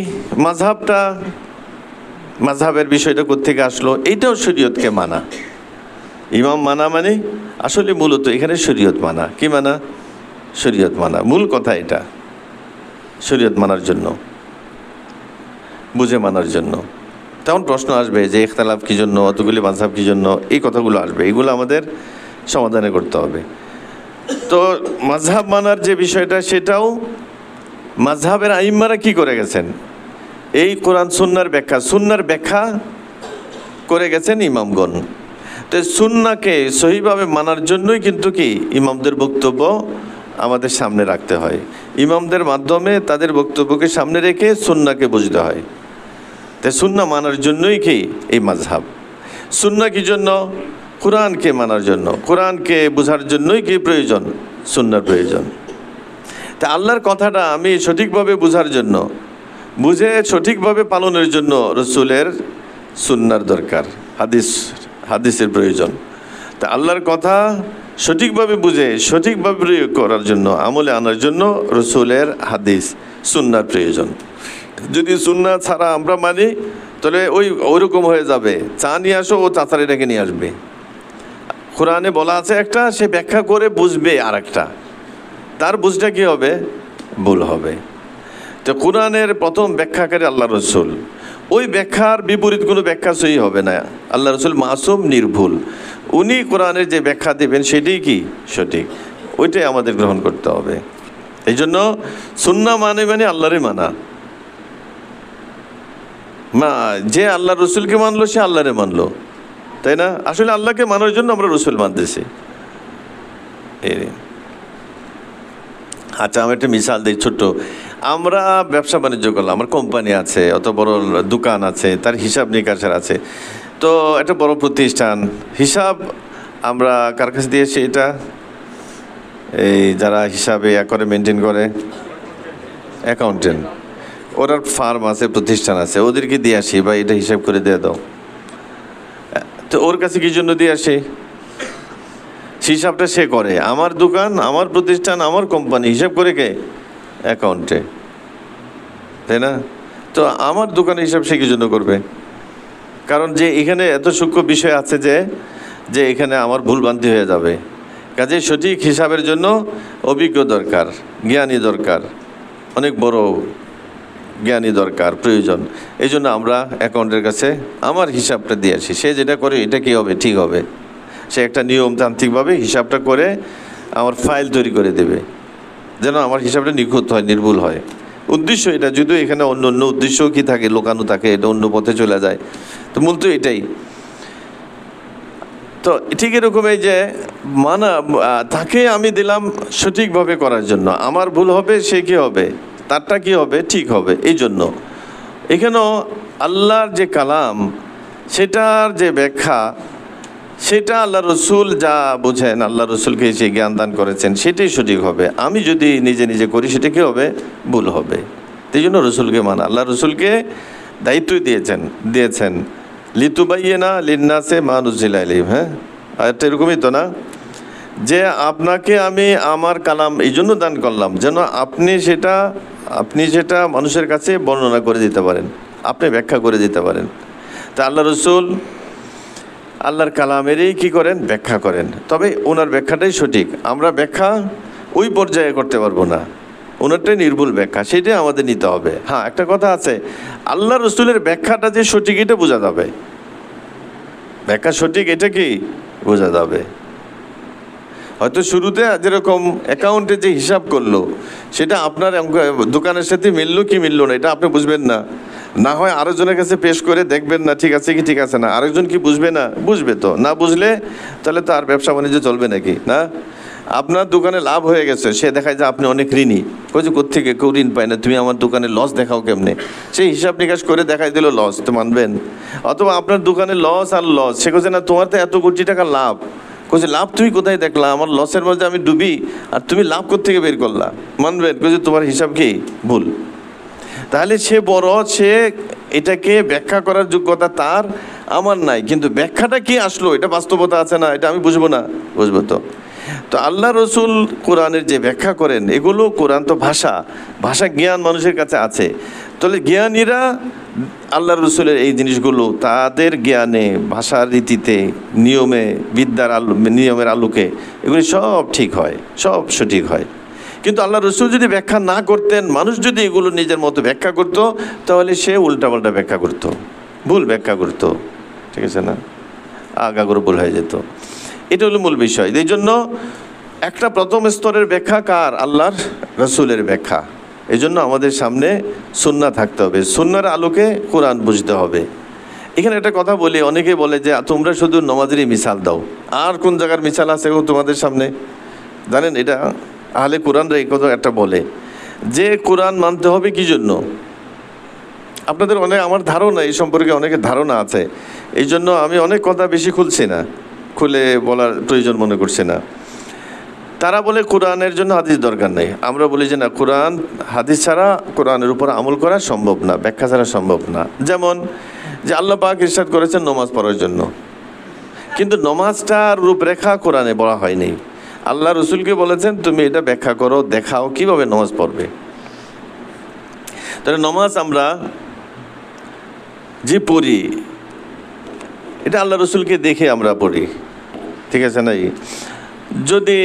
মাযহাবের বিষয়টা কোত্থেকে আসলো, এইটাও শরীয়তকে মানা। ইমাম মানা মানে আসলে মূলত এখানে শরীয়ত মানা। কি মানা? শরীয়ত মানা, মূল কথা এটা, শরীয়ত মানার জন্য, বুঝে মানার জন্য। তখন প্রশ্ন আসবে যে ইখতিলাফ কী জন্য, অতগুলি মাযহাব কী জন্য, এই কথাগুলো আসবে, এগুলো আমাদের সমাধানে করতে হবে। তো মাযহাব মানার যে বিষয়টা, সেটাও মাযহাবের আইম্মারা কি করে গেছেন, এই কোরআন সুন্নার ব্যাখ্যা করে গেছেন ইমামগণ। তো সুন্নাকে সহিভাবে মানার জন্যই কিন্তু কি ইমামদের বক্তব্য আমাদের সামনে রাখতে হয়। ইমামদের মাধ্যমে তাদের বক্তব্যকে সামনে রেখে সুন্নাকে বুঝতে হয়। তাই সুন্না মানার জন্যই কি এই মাযহাব। সুন্না কি জন্য? কোরআনকে মানার জন্য, কোরআনকে বোঝার জন্যই কি প্রয়োজন, সুন্নার প্রয়োজন। তা আল্লাহর কথাটা আমি সঠিকভাবে বোঝার জন্য, বুঝে সঠিকভাবে পালনের জন্য রসুলের সুন্নার দরকার, হাদিসের প্রয়োজন। তা আল্লাহর কথা সঠিকভাবে বুঝে সঠিকভাবে প্রয়োগ করার জন্য, আমলে আনার জন্য রসুলের হাদিস, সুন্নার প্রয়োজন। যদি সুন্না ছাড়া আমরা মানি তাহলে ওইরকম হয়ে যাবে, চা নিয়ে আসো, ও চাচারিটাকে নিয়ে আসবে। কোরআনে বলা আছে একটা, সে ব্যাখ্যা করে বুঝবে আর একটা, তার বুঝটা কি হবে, ভুল হবে। তো কোরআনের প্রথম ব্যাখ্যাকারী আল্লাহ রসুল, ওই ব্যাখ্যার বিপরীত কোনো ব্যাখ্যা সহি হবে না। আল্লাহ রসুল মাসুম, নির্ভুল, উনি কোরআনের যে ব্যাখ্যা দেবেন সেটাই কি সঠিক, ওইটাই আমাদের গ্রহণ করতে হবে। এই জন্য সুন্না মানে আল্লাহরে মানা। যে আল্লাহ রসুলকে মানলো সে আল্লাহরে মানলো, তাই না? আসলে আল্লাহকে মানার জন্য আমরা রসুল মানতেছি। আচ্ছা, আমি একটা মিসাল দিই ছোট্ট। আমরা ব্যবসা বাণিজ্য করলাম, আমার কোম্পানি আছে, অত বড় দোকান আছে, তার হিসাব নিকাশের আছে। তো একটা বড় প্রতিষ্ঠান, হিসাব আমরা কার কাছে দিয়েছি? এটা এই যারা হিসাবে করে মেনটেন করে, অ্যাকাউন্টেন্ট, ওরা ফার্ম আছে, প্রতিষ্ঠান আছে, ওদেরকে দিয়ে আসি, বা এটা হিসাব করে দিয়ে দাও। তো ওর কাছে কি জন্য দিয়ে আসি? হিসাবটা সে করে, আমার দোকান, আমার প্রতিষ্ঠান, আমার কোম্পানি, হিসাব করে কে? অ্যাকাউন্টে, তাই না? তো আমার দোকানের হিসাব সে কি জন্য করবে? কারণ যে এখানে এত সূক্ষ্ম বিষয় আছে যে এখানে আমার ভুলভ্রান্তি হয়ে যাবে। কাজে সঠিক হিসাবের জন্য অভিজ্ঞ দরকার, জ্ঞানী দরকার, অনেক বড় জ্ঞানী দরকার, প্রয়োজন। এই জন্য আমরা অ্যাকাউন্টের কাছে আমার হিসাবটা দিয়ে আসি, সে যেটা করে এটা কি হবে, ঠিক হবে। সে একটা নিয়মতান্ত্রিকভাবে হিসাবটা করে আমার ফাইল তৈরি করে দেবে, যেন আমার হিসাবটা নিখুঁত হয়, নির্ভুল হয়। উদ্দেশ্য এটা, যদিও এখানে অন্য অন্য উদ্দেশ্য কি থাকে, লোকানো থাকে, এটা অন্য পথে চলে যায়। তো মূলত এটাই। তো ঠিক এরকম এই যে তাকে আমি দিলাম সঠিকভাবে করার জন্য, আমার ভুল হবে, সে কি হবে, তারটা কি হবে, ঠিক হবে। এই জন্য এখানেও আল্লাহর যে কালাম, সেটার যে ব্যাখ্যা, সেটা আল্লাহ রসুল যা বোঝেন, আল্লাহ রসুলকে যে জ্ঞান দান করেছেন, সেটাই সঠিক হবে। আমি যদি নিজে নিজে করি, সেটা কি হবে, ভুল হবে। এই জন্য রসুলকে মানা, আল্লাহ রসুলকে দায়িত্বই দিয়েছেন লিতুবাইয়িনা লিন্নাসি মা নুজিলা ইলাইহিম। হ্যাঁ, আয়াতটা এরকমই তো না, যে আপনাকে আমি আমার কালাম এই জন্য দান করলাম যেন আপনি সেটা মানুষের কাছে বর্ণনা করে দিতে পারেন, আপনি ব্যাখ্যা করে দিতে পারেন। তা আল্লাহ রসুল আল্লাহর কালামেরই কি করেন, ব্যাখ্যা করেন। তবে ওনার ব্যাখ্যাটাই সঠিক, আমরা ব্যাখ্যা ওই পর্যায়ে করতে পারবো না, ওনারটাই নির্ভুল ব্যাখ্যা, সেটাই আমাদের নিতে হবে। হ্যাঁ, একটা কথা আছে, আল্লাহ রসুলের ব্যাখ্যাটা যে সঠিক এটা বোঝা যাবে, ব্যাখ্যা সঠিক এটা কি বোঝা যাবে। হয়তো শুরুতে যেরকম অ্যাকাউন্টে যে হিসাব করলো, সেটা আপনার দোকানের সাথে মিললো কি মিললো না, এটা আপনি বুঝবেন না। না হয় আরেকজনের কাছে পেশ করে দেখবেন না ঠিক আছে কি ঠিক আছে না, আরেকজন কি বুঝবে না? বুঝবে তো, না বুঝলে তাহলে তো আর ব্যবসা বাণিজ্য চলবে নাকি? না, আপনার দোকানে লাভ হয়ে গেছে, সে দেখায় যে আপনি অনেক ঋণী, কইছে কোত্থেকে কেউ ঋণ পায় না, তুমি আমার দোকানে লস দেখাও কেমনে? সেই হিসাব নিকাশ করে দেখাই দিল লস, তো মানবেন? অথবা আপনার দোকানে লস আর লস, সে কইছে না তোমার তো এত কোটি টাকা লাভ, কইছে লাভ তুমি কোথায় দেখলা? আমার লসের মধ্যে আমি ডুবি আর তুমি লাভ কোত্থেকে বের করলা? মানবেন? কইছে তোমার হিসাব কি ভুল। তাহলে সে বড়, সে এটাকে ব্যাখ্যা করার যোগ্যতা তার, আমার নাই, কিন্তু ব্যাখ্যাটা কি আসলো এটা বাস্তবতা আছে না, এটা আমি বুঝবো না? বুঝবো তো। তো আল্লাহ রসুল কোরআনের যে ব্যাখ্যা করেন, এগুলো কোরআন তো ভাষা, ভাষা জ্ঞান মানুষের কাছে আছে। তাহলে জ্ঞানীরা আল্লাহ রসুলের এই জিনিসগুলো তাদের জ্ঞানে, ভাষার রীতিতে, নিয়মে, বিদ্যার নিয়মের আলোকে এগুলি সব ঠিক হয়, সব সঠিক হয়। কিন্তু আল্লাহ রসুল যদি ব্যাখ্যা না করতেন, মানুষ যদি এগুলো নিজের মতো ব্যাখ্যা করত, তাহলে সে উল্টাপাল্টা ব্যাখ্যা করত, ভুল ব্যাখ্যা করত, ঠিক আছে না, আগাগোড়া ভুল হয়ে যেত। এটা হলো মূল বিষয়। এই জন্য একটা প্রথম স্তরের ব্যাখ্যা কার? আল্লাহর রসুলের ব্যাখ্যা। এই জন্য আমাদের সামনে সুন্নাহ থাকতে হবে, সুন্নাহর আলোকে কোরআন বুঝতে হবে। এখানে একটা কথা বলি, অনেকে বলে যে তোমরা শুধু নামাজেরই মিসাল দাও, আর কোন জায়গার মিসাল আছে তোমাদের সামনে? জানেন, এটা আহলে কোরআনরা এই কথা একটা বলে যে কোরআন মানতে হবে কি জন্য? আপনাদের অনেক, আমার ধারণা এই সম্পর্কে অনেকের ধারণা আছে, এই জন্য আমি অনেক কথা বেশি খুলছি না, খুলে বলার প্রয়োজন মনে করছি না। তারা বলে কোরআনের জন্য হাদিস দরকার নেই। আমরা বলি যে না, কোরআন হাদিস ছাড়া কোরআনের উপর আমল করা সম্ভব না, ব্যাখ্যা ছাড়া সম্ভব না। যেমন যে আল্লাহ পাক ইরশাদ করেছেন নামাজ পড়ার জন্য, কিন্তু নামাজটার রূপরেখা কোরআনে বলা হয়নি। আল্লাহ রসুলকে বলেছেন তুমি এটা ব্যাখ্যা করো, দেখাও কিভাবে নামাজ পড়বে। তাহলে নামাজ আমরা যে পড়ি, এটা আল্লাহ রসুলকে দেখে আমরা পড়ি, ঠিক আছে না? যদি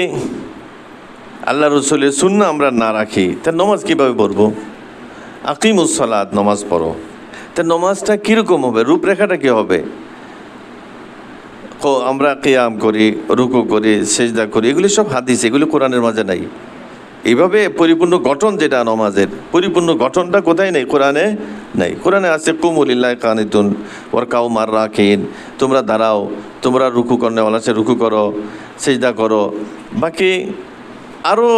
আল্লাহ রসুলের সুন্নাহ আমরা না রাখি, তা নামাজ কীভাবে পড়বো? আকিমুস সালাত, নামাজ পড়ো। তা নামাজটা কীরকম হবে, রূপরেখাটা কী হবে? আমরা কিয়াম করি, রুকু করি, সেজদা করি, এগুলি সব হাদিস, এগুলি কোরআনের মাঝে নাই। এইভাবে পরিপূর্ণ গঠন যেটা নামাজের, পরিপূর্ণ গঠনটা কোথায় নেই? কোরআনে নেই। কোরআনে আছে কুমু লিল্লাহি কানিতুন ওয়ারকাউ মার রাকিন, তোমরা দাঁড়াও, তোমরা রুকু করনেওয়ালা আছে রুকু করো, সেজদা করো, বাকি আরও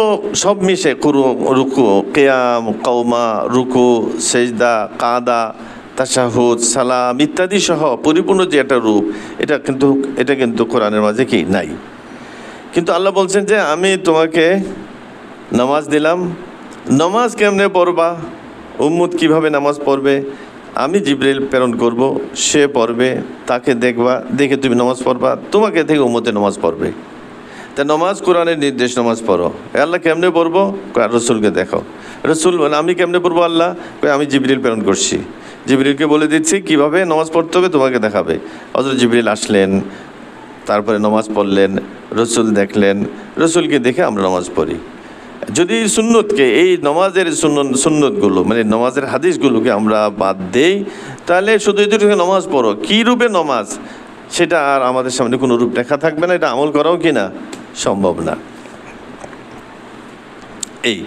সব মিশে রুকু, কিয়াম, কওমা, রুকু, সেজদা, কাদা, তাশাহুদ, সালাম ইত্যাদি সহ পরিপূর্ণ যে একটা রূপ, এটা কিন্তু কোরআনের মাঝে কি নাই। কিন্তু আল্লাহ বলছেন যে আমি তোমাকে নামাজ দিলাম, নামাজ কেমনে পড়বা, উম্মত কিভাবে নামাজ পড়বে, আমি জিবরিল প্রেরণ করব, সে পড়বে, তাকে দেখবা, দেখে তুমি নামাজ পড়বা, তোমাকে থেকে উম্মতে নামাজ পড়বে। তা নামাজ কোরআনের নির্দেশ, নামাজ পড়ো। আল্লাহ কেমনে পড়বো? রসুলকে দেখো। রসুল বলে আমি কেমনে পড়বো? আল্লাহ আমি জিবরিল প্রেরণ করছি, জিবরিলকে বলে দিচ্ছি কিভাবে নামাজ পড়তে হবে, তোমাকে দেখাবে। হযরত জিবরিল আসলেন, তারপরে নামাজ পড়লেন, রসুল দেখলেন, রসুলকে দেখে আমরা নামাজ পড়ি। যদি সুন্নতকে, এই নামাজের সুন্নতগুলো মানে নামাজের হাদিসগুলোকে আমরা বাদ দেই, তাহলে শুধু এদেরকে নামাজ পড়ো, কী রূপে নামাজ সেটা আর আমাদের সামনে কোনো রূপ দেখা থাকবে না, এটা আমল করাও কি না সম্ভব না। এই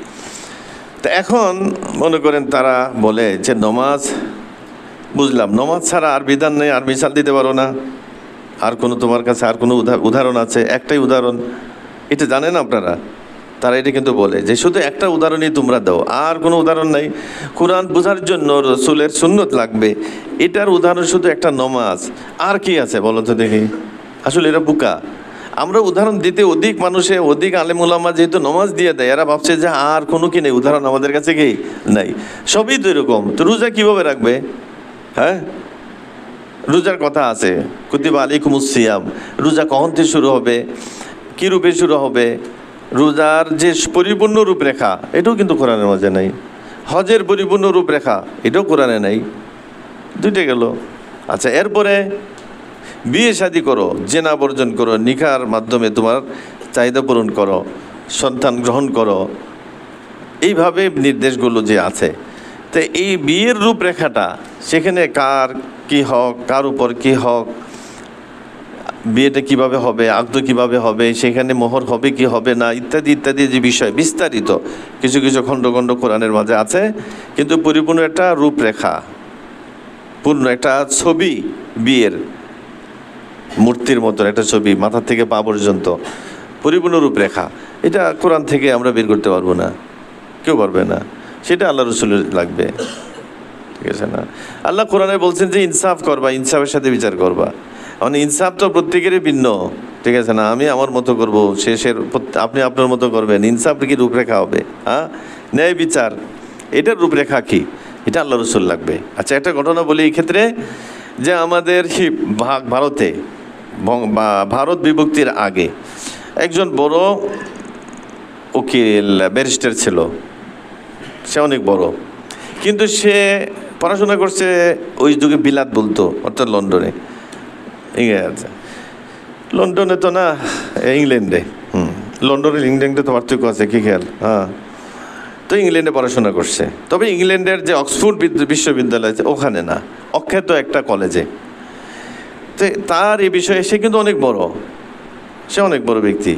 তো এখন মনে করেন তারা বলে যে নামাজ বুঝলাম, নামাজ ছাড়া আর বিধান নেই, আর মিসাল দিতে পারো না, আর কোনো তোমার কাছে আর কোনো উদাহরণ আছে? একটাই উদাহরণ, এটা জানেন আপনারা? তারা এটা কিন্তু বলে যে শুধু একটা উদাহরণই তোমরা দাও, আর কোনো উদাহরণ নাই। কোরআন বোঝার জন্য রসুলের সুন্নত লাগবে, এটার উদাহরণ শুধু একটা নামাজ, আর কি আছে বলো তো দেখি? আসলে এরা বোকা। আমরা উদাহরণ দিতে অধিক আলেম ওলামা যেহেতু নামাজ দিয়ে দেয়, এরা ভাবছে যে আর কোনো কি নেই, উদাহরণ আমাদের কাছে কি নাই, সবই তো এরকম। তো রোজা কীভাবে রাখবে? হ্যাঁ, রোজার কথা আছে, কুতিবা আলাইকুমুস সিয়াম, রোজা কখন থেকে শুরু হবে, কী রূপে শুরু হবে, রোজার যে পরিপূর্ণ রূপরেখা এটাও কিন্তু কোরআনের মাঝে নাই। হজের পরিপূর্ণ রূপরেখা এটাও কোরআনে নাই। দুইটা গেল। আচ্ছা, এরপরে বিয়ে শাদী করো, জেনা বর্জন করো, নিকার মাধ্যমে তোমার চাহিদা পূরণ করো, সন্তান গ্রহণ করো, এইভাবে নির্দেশগুলো যে আছে। তো এই বিয়ের রূপরেখাটা, সেখানে কার কি হক, কার উপর কি হক, বিয়েটা কিভাবে হবে, আকদ কিভাবে হবে, সেখানে মোহর হবে কি হবে না, ইত্যাদি ইত্যাদি যে বিষয় বিস্তারিত কিছু কিছু খণ্ড খণ্ড কোরআনের মাঝে আছে, কিন্তু পরিপূর্ণ একটা রূপরেখা পূর্ণ একটা ছবি, বিয়ের মূর্তির মতো একটা ছবি, মাথা থেকে পা পর্যন্ত পরিপূর্ণ রূপরেখা, এটা কোরআন থেকে আমরা বের করতে পারবো না, কেউ পারবে না। সেটা আল্লাহ রসুলের লাগবে, ঠিক আছে না? আল্লাহ কোরআনে বলছেন যে ইনসাফ করবা, ইনসাফের সাথে বিচার করবা। মানে ইনসাফ তো প্রত্যেকেরই ভিন্ন, ঠিক আছে না? আমি আমার মতো করবো, শেষের আপনি আপনার মতো করবেন। ইনসাফ কি রূপরেখা হবে? হ্যাঁ, ন্যায় বিচার, এটার রূপরেখা কি, এটা আল্লাহ রসুল লাগবে। আচ্ছা, একটা ঘটনা বলি এই ক্ষেত্রে, যে আমাদের ভারতে ভারত বিভক্তির আগে একজন বড় উকিল, ব্যারিস্টার ছিল। সে অনেক বড়, কিন্তু সে পড়াশোনা করছে ওই যুগে বিলাত বলতো, অর্থাৎ লন্ডনে। আচ্ছা, লন্ডনে তো না, ইংল্যান্ডে। লন্ডনের ইংল্যান্ডে তো পার্থক্য আছে, কি খেয়াল? হ্যাঁ, তো ইংল্যান্ডে পড়াশোনা করছে। তবে ইংল্যান্ডের যে অক্সফোর্ড বিশ্ববিদ্যালয় আছে ওখানে না, অখ্যাত একটা কলেজে। তো তার এই বিষয়ে সে কিন্তু অনেক বড়, সে অনেক বড় ব্যক্তি,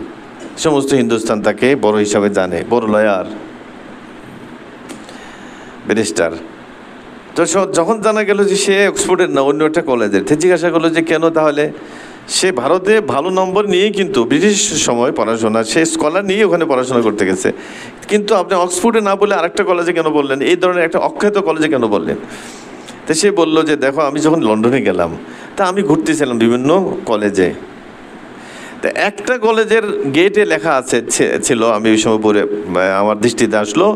সমস্ত হিন্দুস্তান তাকে বড় হিসাবে জানে, বড় লয়ার, ব্যারিস্টার। তো যখন জানা গেল যে সে অক্সফোর্ডের না, অন্য একটা কলেজের, সে জিজ্ঞাসা করলো যে কেন? তাহলে সে ভারতে ভালো নম্বর নিয়েই কিন্তু ব্রিটিশ সময় পড়াশোনা, সে স্কলার নিয়ে ওখানে পড়াশোনা করতে গেছে, কিন্তু আপনি অক্সফোর্ডে না বলে আরেকটা কলেজে কেন বললেন? এই ধরনের একটা অখ্যাত কলেজে কেন বললেন? তো সে বললো যে দেখো, আমি যখন লন্ডনে গেলাম, তা আমি ঘুরতেছিলাম বিভিন্ন কলেজে, তা একটা কলেজের গেটে লেখা ছিল, আমি ওই সময় পড়ে আমার দৃষ্টিতে আসলো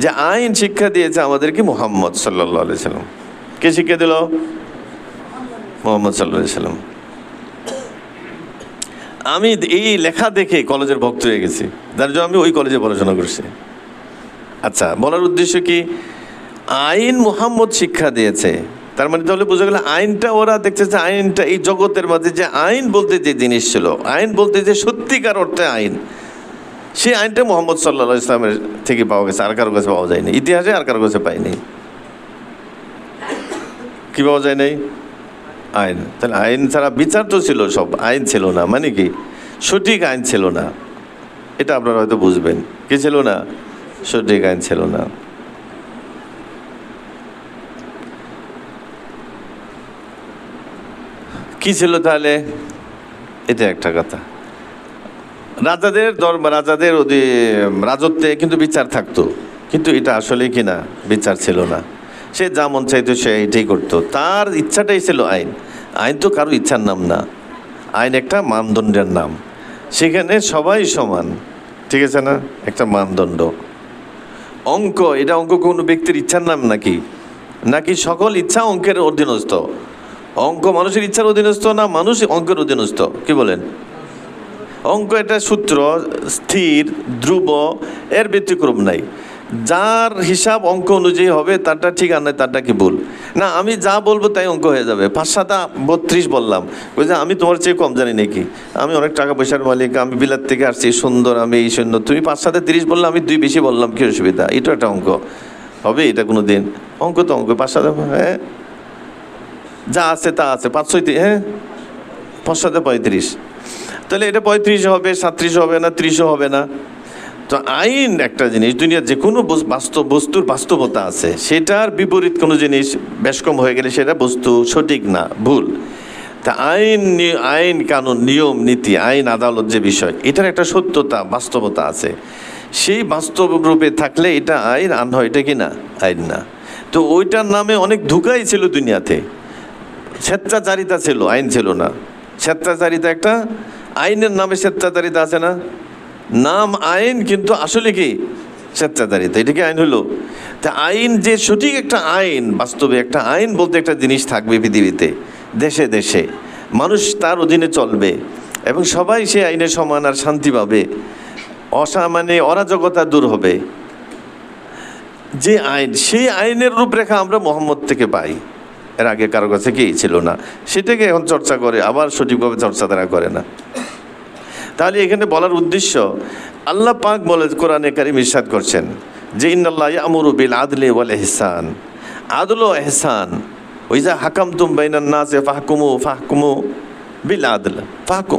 যে আইন শিক্ষা দিয়েছে আমাদেরকে মুহাম্মদ সাল্লাল্লাহু আলাইহি সাল্লাম। কে শিক্ষা দিল? মুহাম্মদ সাল্লাল্লাহু আলাইহি সাল্লাম। আমি এই লেখা দেখে কলেজের ভক্ত হয়ে গেছি, যার জন্য আমি ওই কলেজে পড়াশোনা করছি। আচ্ছা, বলার উদ্দেশ্য কি? আইন মুহাম্মদ শিক্ষা দিয়েছে, তার মানে তাহলে বোঝা গেল আইনটা ওরা দেখতেছে, আইনটা এই জগতের মাঝে যে আইন বলতে যে জিনিস ছিল, আইন বলতে যে সত্যিকার অর্থে আইন, সেই আইনটা মুহাম্মদ সাল্লাল্লাহু আলাইহি সাল্লামের থেকে পাওয়া গেছে, আর কারো কাছে পাওয়া যায়নি, ইতিহাসে আর কারো কাছে পাইনি। কি পাওয়া যায় নাই? আইন। তাহলে আইন ছাড়া বিচার তো ছিল, সব আইন ছিল না, মানে কি সঠিক আইন ছিল না, এটা আপনারা হয়তো বুঝবেন। কি ছিল না? সঠিক আইন ছিল না। কি ছিল তাহলে? এটা একটা কথা। রাজাদের রাজাদের রাজত্বে কিন্তু বিচার থাকতো, কিন্তু এটা আসলে কি না, বিচার ছিল না। সে যা মন চাইতো সে এটাই করতো, তার ইচ্ছাটাই ছিল আইন। আইন তো কারো ইচ্ছার নাম না, আইন একটা মানদণ্ডের নাম, সেখানে সবাই সমান, ঠিক আছে না? একটা মানদণ্ড। অঙ্ক, এটা অঙ্ক কোনো ব্যক্তির ইচ্ছার নাম নাকি? নাকি সকল ইচ্ছা অঙ্কের অধীনস্থ? অঙ্ক মানুষের ইচ্ছার অধীনস্থ না, মানুষ অঙ্কের অধীনস্থ? কি বলেন? অঙ্ক এটা সূত্র, স্থির, ধ্রুব, এর ব্যতিক্রম নাই। যার হিসাব অঙ্ক অনুযায়ী হবে তারটা ঠিক, আর নয় তারটা কি ভুল। না আমি যা বলবো তাই অঙ্ক হয়ে যাবে। 5 7 32 বললাম, ওই যে আমি তোমার চেয়ে কম জানি নাকি, আমি অনেক টাকা পয়সার মালিক, আমি বিলাত থেকে আসছি, সুন্দর, আমি এই সুন্দর, তুমি 5 7 30 বললে আমি 2 বেশি বললাম, কি অসুবিধা? এটা একটা অঙ্ক হবে? এটা কোনো দিন অঙ্ক তো অঙ্ক। 5 7, হ্যাঁ, যা আছে তা আছে, 5 6, হ্যাঁ, 5 7 35, তাহলে এটা 35 হবে, 37 হবে না, 30 হবে না। তো আইন একটা জিনিস, দুনিয়ার যে কোনো বস্তুর বাস্তবতা আছে, সেটার বিপরীত কোনো জিনিস বেশ কম হয়ে গেলে সেটা বস্তু সঠিক না, ভুল। তা আইন কানুন, নিয়ম নীতি, আইন আদালত যে বিষয়, এটার একটা সত্যতা, বাস্তবতা আছে। সেই বাস্তব রূপে থাকলে এটা আইন, আর নয় এটা কি না, আইন না। তো ওইটার নামে অনেক ধোঁকাই ছিল দুনিয়াতে, স্বেচ্ছাচারিতা ছিল, আইন ছিল না। স্বেচ্ছাচারিতা একটা, আইনের নামে স্বেচ্ছাচারিতা আছে না, নাম আইন কিন্তু আসলে কি স্বেচ্ছাচারিতা। এটা কি আইন হলো? তা আইন যে সঠিক একটা আইন, বাস্তবে একটা আইন বলতে একটা জিনিস থাকবে পৃথিবীতে, দেশে দেশে মানুষ তার অধীনে চলবে এবং সবাই সে আইনের সমান আর শান্তি পাবে, মানে অরাজকতা দূর হবে। যে আইন, সেই আইনের রূপরেখা আমরা মুহাম্মদ থেকে পাই, এর আগে কারো কাছে কি ছিল না। সেটাকে এখন চর্চা করে, আবার সঠিকভাবে চর্চা তারা করে না। তাহলে এখানে বলার উদ্দেশ্য, আল্লাহ পাক বলে কোরআনে কারীম ইরশাদ করছেন যে ইন্নাল্লাহ ইয়ামুরু বিল আদলি ওয়াল ইহসান, আদল ও ইহসান। ওইজা হাকামতুম বাইনান নাসে ফাহকুমু বিল আদল,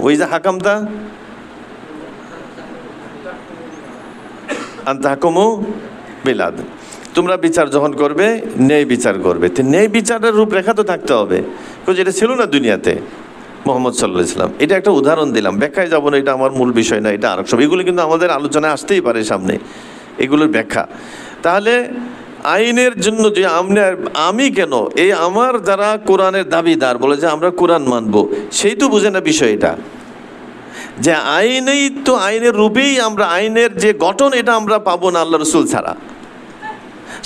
ওইজা হাকামতা আন তাহকুমু বিল আদল। তোমরা বিচার যখন করবে ন্যায় বিচার করবে। তো ন্যায় বিচারের রূপরেখা তো থাকতে হবে, যেটা ছিল না দুনিয়াতে মোহাম্মদ সাল্লাল্লাহু আলাইহি ওয়াসাল্লাম। এটা একটা উদাহরণ দিলাম, ব্যাখ্যায় যাবো না, এটা আমার মূল বিষয় না, এটা আরেক সব, এগুলো কিন্তু আমাদের আলোচনায় আসতেই পারে সামনে, এগুলোর ব্যাখ্যা। তাহলে আইনের জন্য যে আমি কেন, এই আমার যারা কোরআনের দাবিদার বলে যে আমরা কোরআন মানব, সেই তো বুঝে না বিষয় এটা, যে আইনেই তো আইনের রূপেই আমরা, আইনের যে গঠন এটা আমরা পাবো না আল্লাহ রসুল ছাড়া।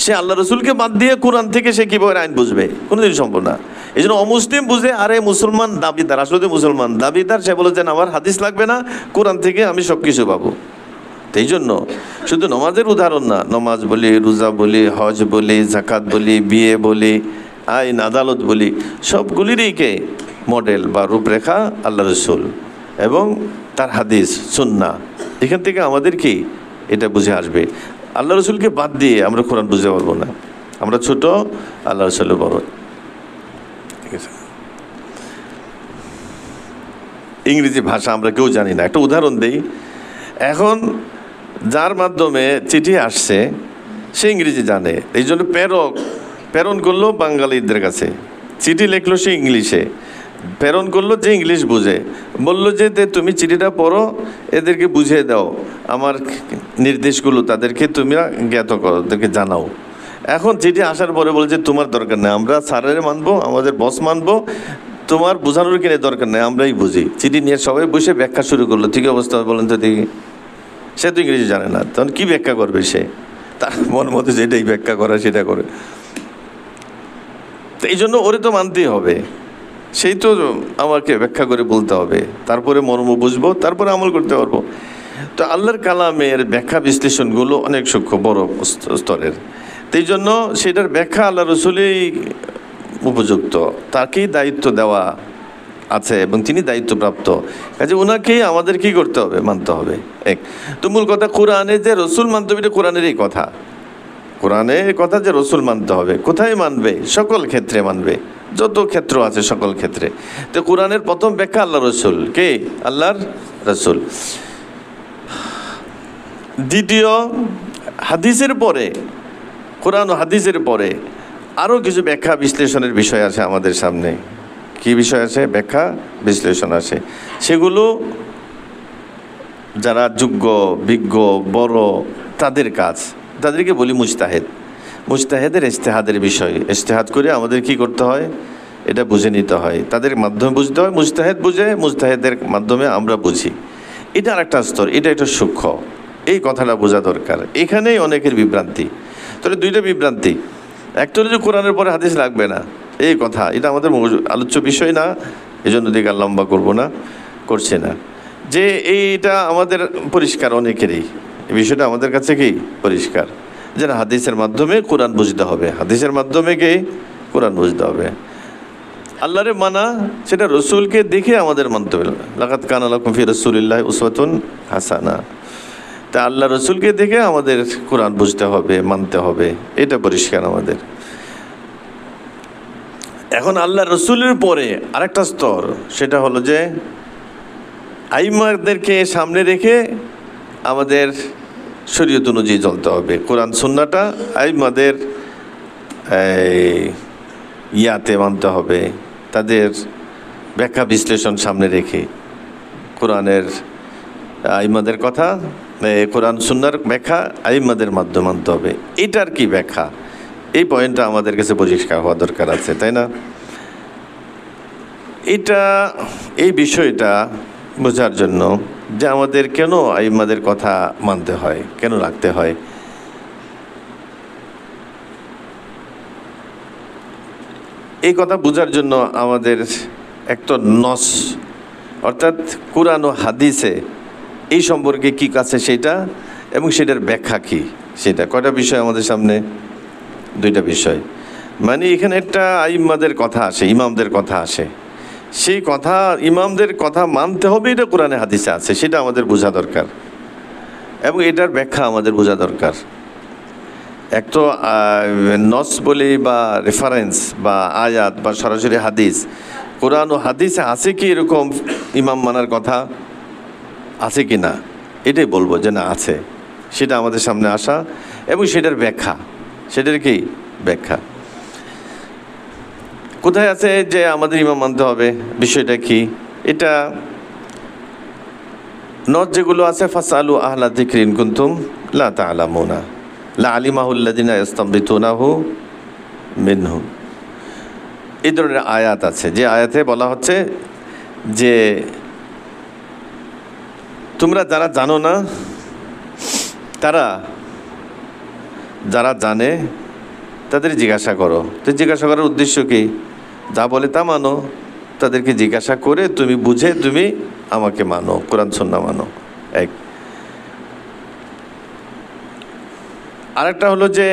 সে আল্লাহ রসুলকে বাদ দিয়ে কোরআন থেকে সে কীভাবে আইন বুঝবে, কোনোদিন সম্ভব না। এই জন্য অমুসলিম বুঝে, আরে মুসলমান দাবিদার, আসলে মুসলমান দাবিদার, সে বলে যে আমার হাদিস লাগবে না, কোরআন থেকে আমি সব কিছু পাবো। এই জন্য শুধু নমাজের উদাহরণ না, নমাজ বলি, রোজা বলি, হজ বলি, জাকাত বলি, বিয়ে বলি, আইন আদালত বলি, সবগুলিরই কে মডেল বা রূপরেখা আল্লাহ রসুল এবং তার হাদিস সুন্নাহ। এখান থেকে আমাদের কি এটা বুঝে আসবে। আল্লাহ রসুলকে বাদ দিয়ে আমরা কোরআন বুঝতে পারবো না, আমরা ছোট, আল্লাহ রসুলের বড়। ঠিক আছে, ইংরেজি ভাষা আমরা কেউ জানি না, একটা উদাহরণ দেই। এখন যার মাধ্যমে চিঠি আসছে সে ইংরেজি জানে, এই জন্য প্রেরণ করলো বাঙালিদের কাছে, চিঠি লিখলো সে ইংলিশে, প্রেরণ করলো যে ইংলিশ বুঝে, বললো যে তুমি চিঠিটা পড়ো, এদেরকে বুঝিয়ে দাও, আমার নির্দেশগুলো তাদেরকে তুমি জ্ঞাত করো, ওদেরকে জানাও। এখন চিঠি আসার পরে বলছে তোমার দরকার নেই, আমরা স্যারের মানবো, আমাদের বস মানবো, তোমার বোঝানোর কিনে দরকার নেই, আমরাই বুঝি। চিঠি নিয়ে সবাই বসে ব্যাখ্যা শুরু করলো, ঠিক অবস্থা বলেন তো দেখি। সে তো ইংরেজি জানে না, তখন কি ব্যাখ্যা করবে সে? তার মন মতো যেটাই ব্যাখ্যা করা সেটা করে। তো এই জন্য ওরে তো মানতেই হবে, সেই তো আমাকে ব্যাখ্যা করে বলতে হবে, তারপরে মর্ম বুঝবো, তারপরে আমল করতে পারবো। তো আল্লাহর কালামের ব্যাখ্যা বিশ্লেষণগুলো অনেক সূক্ষ্ম, বড় স্তরের। তো এই জন্য সেটার ব্যাখ্যা আল্লাহ রসুলই উপযুক্ত, তাকেই দায়িত্ব দেওয়া আছে এবং তিনি দায়িত্বপ্রাপ্ত, কাজে ওনাকেই আমাদের কি করতে হবে, মানতে হবে। এক তো মূল কথা, কোরআনে যে রসুল মানতে হবে, এটা কোরআনেরই কথা, কোরআনের কথা যে রসুল মানতে হবে। কোথায় মানবে? সকল ক্ষেত্রে মানবে, যত ক্ষেত্র আছে সকল ক্ষেত্রে। তো কোরআনের প্রথম ব্যাখ্যা আল্লাহ রসুল, কে? আল্লাহর রসুল। দ্বিতীয়, হাদিসের পরে, কোরআন ও হাদিসের পরে আরও কিছু ব্যাখ্যা বিশ্লেষণের বিষয় আছে আমাদের সামনে। কি বিষয় আছে? ব্যাখ্যা বিশ্লেষণ আছে। সেগুলো যারা যোগ্য, বিজ্ঞ, বড়, তাদের কাজ, তাদেরকে বলি মুজতাহিদ। মুজতাহিদের ইজতিহাদের বিষয়, ইজতিহাদ করে আমাদের কি করতে হয়, এটা বুঝে নিতে হয়, তাদের মাধ্যমে বুঝতে হয়। মুজতাহিদ বুঝে, মুজতাহিদের মাধ্যমে আমরা বুঝি, এটা আরেকটা স্তর, এটা একটা সূক্ষ্ম, এই কথাটা বোঝা দরকার। এখানেই অনেকের বিভ্রান্তি। তাহলে দুইটা বিভ্রান্তি, একটা হলো যে কোরআনের পরে হাদিস লাগবে না, এই কথা, এটা আমাদের আলোচ্য বিষয় না, এই জন্য দিকে আর লম্বা করবো না, করছে না। যে এইটা আমাদের পরিষ্কার, অনেকেরই এই বিষয়টা আমাদের কাছে কি পরিষ্কার, যে না, হাদিসের মাধ্যমে কোরআন বুঝতে হবে, হাদিসের মাধ্যমে কি কোরআন বুঝতে হবে। আল্লাহরে মানা, সেটা রসুলকে দেখে আমাদের মানতে হবে। লাকাদ কানা লাকুম ফি রাসূলিল্লাহি উসওয়াতুন হাসানা। তা আল্লাহ রসুলকে দেখে আমাদের কোরআন বুঝতে হবে, মানতে হবে, এটা পরিষ্কার আমাদের। এখন আল্লাহ রসুলের পরে আরেকটা স্তর, সেটা হলো যে আইমাদেরকে সামনে রেখে আমাদের শরীয়ত অনুযায়ী চলতে হবে। কোরআন সুন্নাহটা আইমাদের ইয়াতে মানতে হবে, তাদের ব্যাখ্যা বিশ্লেষণ সামনে রেখে কোরআনের আইমাদের কথা, কোরআন সুন্নাহর ব্যাখ্যা আইমাদের মাধ্যমে মানতে হবে। এটার কি ব্যাখ্যা, এই পয়েন্টটা আমাদের কাছে পরিষ্কার হওয়া দরকার আছে, তাই না? এই বিষয়টা বোঝার জন্য যে আমাদের কেন আইমাদের কথা মানতে হয়, কেন রাখতে হয়, এই কথা বোঝার জন্য আমাদের একটা নস, অর্থাৎ কোরআন ও হাদিসে এই সম্পর্কে কী আছে সেটা, এবং সেটার ব্যাখ্যা কী সেটা। কয়টা বিষয় আমাদের সামনে? দুইটা বিষয়। মানে এখানে একটা আইম্মাদের কথা আসে, ইমামদের কথা আসে, সেই কথা, ইমামদের কথা মানতে হবে, এটা কোরআনে হাদিসে আছে, সেটা আমাদের বোঝা দরকার, এবং এটার ব্যাখ্যা আমাদের বোঝা দরকার। এক তো নস বলি বা রেফারেন্স বা আয়াত বা সরাসরি হাদিস, কোরআন ও হাদিসে আছে কি এরকম ইমাম মানার কথা আছে কি না, এটাই বলবো যে না আছে, সেটা আমাদের সামনে আসা এবং সেটার ব্যাখ্যা, সেটার কি ব্যাখ্যা। কোথায় আছে যে আমাদের ইমাম মানতে হবে, বিষয়টা কি? এটা নজ যেগুলো আছে, ফাসআলু আহলা যিকরি ইন কুনতুম লা তা'লামুনা লা'আলিমাহুল্লাযিনা ইস্তামবিতুনাহু মিনহুম। এই ধরনের আয়াত আছে, যে আয়াতে বলা হচ্ছে যে তোমরা যারা জানো না, তারা যারা জানে তাদের জিজ্ঞাসা করো। তো জিজ্ঞাসা করার উদ্দেশ্য কি? যা বলে তা মানো, তাদেরকে জিজ্ঞাসা করে তুমি বুঝে তুমি আমাকে মানো, কোরআন সুন্নাহ মানো। এক। আরেকটা হলো যে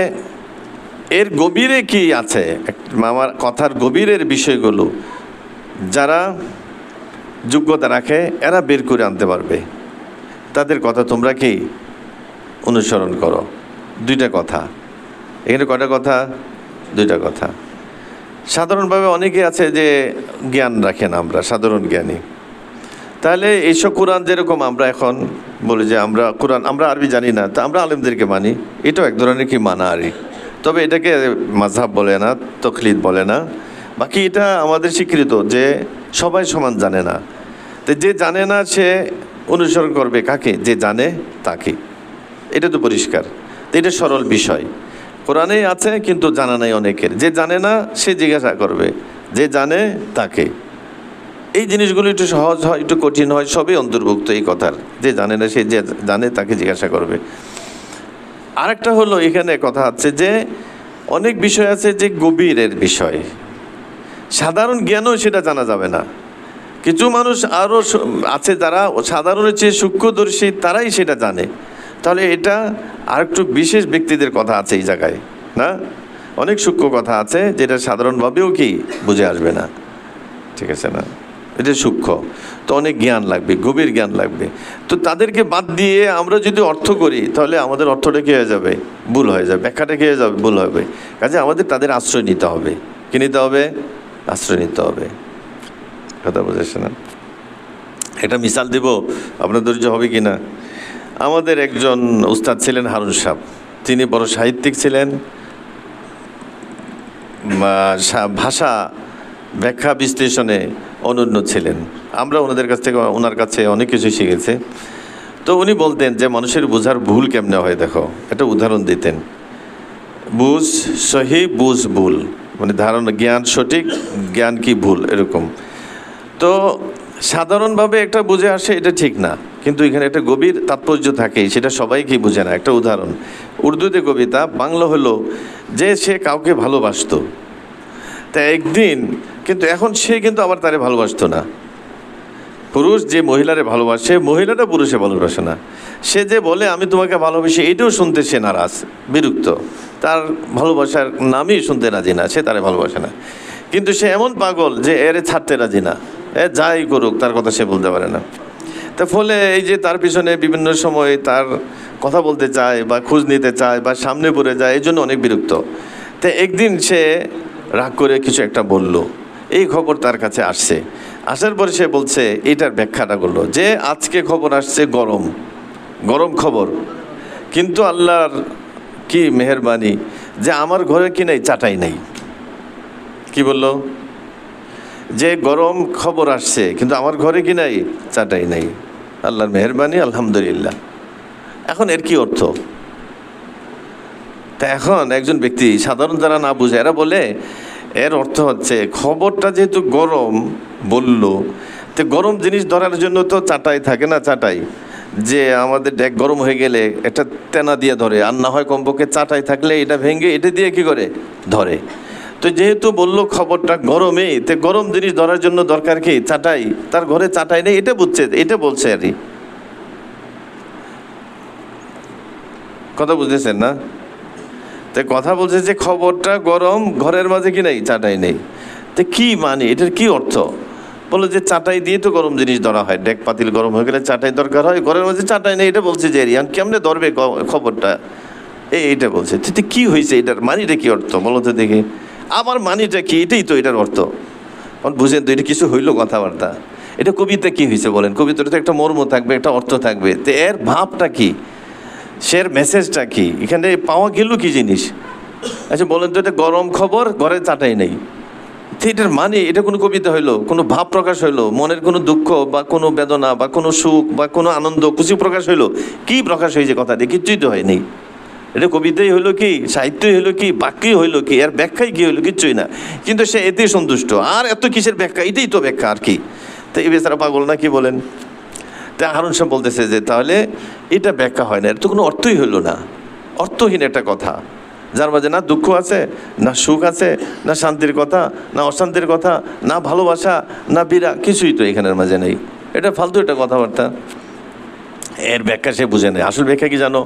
এর গভীরে কি আছে, আমার কথার গভীরের বিষয়গুলো যারা যোগ্যতা রাখে এরা বের করে আনতে পারবে, তাদের কথা তোমরা কি অনুসরণ করো। দুইটা কথা এখানে, কয়টা কথা? দুইটা কথা। সাধারণভাবে অনেকে আছে যে জ্ঞান রাখে না, আমরা সাধারণ জ্ঞানী। তাহলে এইসব কোরআন যেরকম আমরা এখন বলি যে আমরা কোরআন আমরা আরবি জানি না, তা আমরা আলেমদেরকে মানি, এটাও এক ধরনের কি মানা আরই। তবে এটাকে মাযহাব বলে না, তাকলিদ বলে না। বাকি এটা আমাদের স্বীকৃত যে সবাই সমান জানে না। তো যে জানে না সে অনুসরণ করবে কাকে? যে জানে তাকে। এটা তো পরিষ্কার। তো এটা সরল বিষয়, কোরআনেই আছে কিন্তু জানা নাই অনেকের। যে জানে না সে জিজ্ঞাসা করবে, যে জানে তাকে। এই জিনিসগুলো একটু সহজ হয়, একটু কঠিন হয়, সবই অন্তর্ভুক্ত এই কথার। যে জানে না সে যে জানে তাকে জিজ্ঞাসা করবে। আরেকটা হলো এখানে কথা হচ্ছে যে অনেক বিষয় আছে যে গভীরের বিষয়, সাধারণ জ্ঞানও সেটা জানা যাবে না। কিছু মানুষ আরও আছে যারা সাধারণের চেয়ে সূক্ষ্মদর্শী, তারাই সেটা জানে। তাহলে এটা আর একটু বিশেষ ব্যক্তিদের কথা আছে এই জায়গায়, না? অনেক সূক্ষ্ম কথা আছে যেটা সাধারণভাবেও কি বুঝে আসবে না, ঠিক আছে না? এটা সূক্ষ্ম, তো অনেক জ্ঞান লাগবে, গভীর জ্ঞান লাগবে। তো তাদেরকে বাদ দিয়ে আমরা যদি অর্থ করি তাহলে আমাদের অর্থটা কী হয়ে যাবে? ভুল হয়ে যাবে, ব্যাখ্যাটা কী হয়ে যাবে? ভুল হবে। কাজে আমাদের তাদের আশ্রয় নিতে হবে। কী নিতে হবে? আশ্রয় নিতে হবে। কথা বুঝেছে না? এটা মিসাল দেব, আপনার ধৈর্য হবে কি না? আমাদের একজন উস্তাদ ছিলেন হারুন সাহেব, তিনি বড় সাহিত্যিক ছিলেন, ভাষা ব্যাখ্যা বিশ্লেষণে অনন্য ছিলেন। আমরা ওনাদের কাছ থেকে ওনার কাছে অনেক কিছু শিখেছি। তো উনি বলতেন যে মানুষের বোঝার ভুল কেমনে হয় দেখো, একটা উদাহরণ দিতেন। বুঝ সহি, বুঝ ভুল, মানে ধারণা জ্ঞান সঠিক, জ্ঞান কি ভুল, এরকম। তো সাধারণভাবে একটা বুঝে আসে এটা ঠিক না, কিন্তু এখানে একটা গভীর তাৎপর্য থাকে, সেটা সবাই কি বুঝে না। একটা উদাহরণ, উর্দুতে কবিতা, বাংলা হলো যে সে কাউকে ভালোবাসতো, তা একদিন কিন্তু এখন সে কিন্তু আবার তারে ভালোবাসতো না। পুরুষ যে মহিলারে ভালোবাসে, মহিলাটা পুরুষে ভালোবাসে না। সে যে বলে আমি তোমাকে ভালোবাসি, এটাও শুনতে সে নারাজ, বিরক্ত, তার ভালোবাসার নামই শুনতে রাজি না, সে তারে ভালোবাসে না। কিন্তু সে এমন পাগল যে এরে ছাড়তে রাজি না, যাই করুক তার কথা সে বলতে পারে না। তার ফলে এই যে তার পিছনে বিভিন্ন সময় তার কথা বলতে চায় বা খোঁজ নিতে চায় বা সামনে পড়ে যায়, এই জন্য অনেক বিরক্ত। তো একদিন সে রাগ করে কিছু একটা বলল, এই খবর তার কাছে আসছে। আসার পরে সে বলছে, এইটার ব্যাখ্যাটা করলো যে আজকে খবর আসছে গরম, গরম খবর, কিন্তু আল্লাহর কি মেহেরবানি যে আমার ঘরে কি নাই, চাটাই নাই। কি বললো? যে গরম খবর আসছে কিন্তু আমার ঘরে কি নাই, চাটাই নাই। আল্লাহর মেহেরবানি, আলহামদুলিল্লাহ। এখন এর কি অর্থ? তা এখন একজন ব্যক্তি সাধারণ যারা না বুঝে এরা বলে এর অর্থ হচ্ছে খবরটা যেহেতু গরম বলল, তো গরম জিনিস ধরার জন্য তো চাটাই থাকে না, চাটাই যে আমাদের ডেক গরম হয়ে গেলে একটা তেনা দিয়ে ধরে, আর না হয় কমপক্ষে চাটাই থাকলে এটা ভেঙে এটা দিয়ে কি করে ধরে। তো যেহেতু বললো খবরটা গরমে, তো গরম জিনিস ধরার জন্য দরকার কি? চাটাই। তার ঘরে চাটাই নেই, এটা বুঝছে, এটা বলছে আর কি। কথা বুঝতেছেন না? তো কথা বলছে যে খবরটা গরম, ঘরের মাঝে কি নেই, চাটাই নেই। তো কি মানে, এটার কি অর্থ? বলো যে চাটাই দিয়ে তো গরম জিনিস ধরা হয়, ডেক পাতিল গরম হয়ে গেলে চাটাই দরকার হয়, ঘরের মাঝে চাটাই নেই, এটা বলছে যে এরিয়ান কেমনে ধরবে খবরটা, এইটা বলছে। তো কি হয়েছে, এটার মানিটা কি অর্থ বলো তো দেখি? আমার মানিটা কি, এটাই তো এটার অর্থ। বুঝেন তো, এটা কিছু হইলো কথাবার্তা? এটা কবিতা কি হয়েছে বলেন? কবিতাটা তো একটা মর্ম থাকবে, একটা অর্থ থাকবে। তো এর ভাবটা কি, সের মেসেজটা কি, এখানে পাওয়া গেল কি জিনিস? আচ্ছা বলেন তো, এটা গরম খবর, ঘরে চাটাই নেই, তো এটার মানে এটা কোনো কবিতা হইলো, কোনো ভাব প্রকাশ হইলো, মনের কোনো দুঃখ বা কোনো বেদনা বা কোনো সুখ বা কোনো আনন্দ খুশি প্রকাশ হইলো? কি প্রকাশ হয়েছে কথা দিয়ে? কিচ্ছুই তো হয়নি। এটা কবিতাই হইলো কি, সাহিত্যই হইলো কি, বাক্যই হইলো কি, এর ব্যাখ্যাই কি হইলো? কিচ্ছুই না। কিন্তু সে এতেই সন্তুষ্ট, আর এত কিসের ব্যাখ্যা, এটাই তো ব্যাখ্যা আর কি। তো এই বেচারা পাগল না, কি বলেন? তা হারুন সাহেব বলতেছে যে তাহলে এটা ব্যাখ্যা হয় না, এর তো কোনো অর্থই হইলো না, অর্থহীন একটা কথা, যার মাঝে না দুঃখ আছে, না সুখ আছে, না শান্তির কথা, না অশান্তির কথা, না ভালোবাসা, না বিরা, কিছুই তো এখানের মাঝে নেই। এটা ফালতু একটা কথাবার্তা, এর ব্যাখ্যা সে বুঝে নেয়। আসল ব্যাখ্যা কি জানো?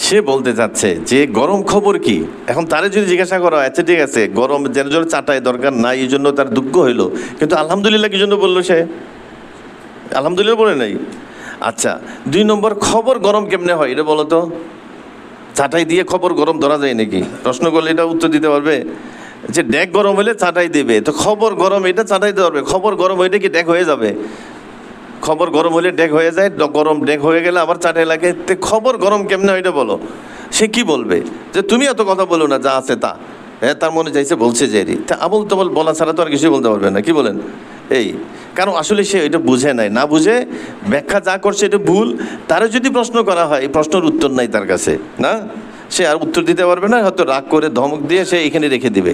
সে বলতে চাচ্ছে যে গরম খবর কি। এখন তারে যদি জিজ্ঞাসা করা হয়, আচ্ছা ঠিক আছে, গরম যেন জন্য চাটাই দরকার নাই, এই জন্য তার দুঃখ হইলো, কিন্তু আলহামদুলিল্লাহ কি জন্য বললো সে? আলহামদুলিল্লাহ বলে নাই। আচ্ছা 2 নম্বর, খবর গরম কেমনে হয় এটা বলো তো? চাটাই দিয়ে খবর গরম ধরা যায় নাকি? প্রশ্ন করলে এটা উত্তর দিতে পারবে যে ডেক গরম হলে চাটাই দেবে, তো খবর গরম এটা চাটাই দিতে পারবে? খবর গরম হইলে কি ডেক হয়ে যাবে? খবর গরম হলে ডেক হয়ে যায়, গরম ডেক হয়ে গেলে আবার চাটাই লাগে, তো খবর গরম কেমনে হয় এটা বলো। সে কি বলবে যে তুমি এত কথা বলো না, যা আছে তা। হ্যাঁ, তার মনে চাইছে বলছে যে তা আবল তাবল বলা ছাড়া তো আর কিছুই বলতে পারবে না, কি বলেন? এই কারণ আসলে সে এটা বুঝে নাই, না বুঝে ব্যাখ্যা যা করছে এটা ভুল। তারা যদি প্রশ্ন করা হয়, এই প্রশ্নের উত্তর নাই তার কাছে, না সে আর উত্তর দিতে পারবে না, হয়তো রাগ করে ধমক দিয়ে সে এখানে রেখে দিবে,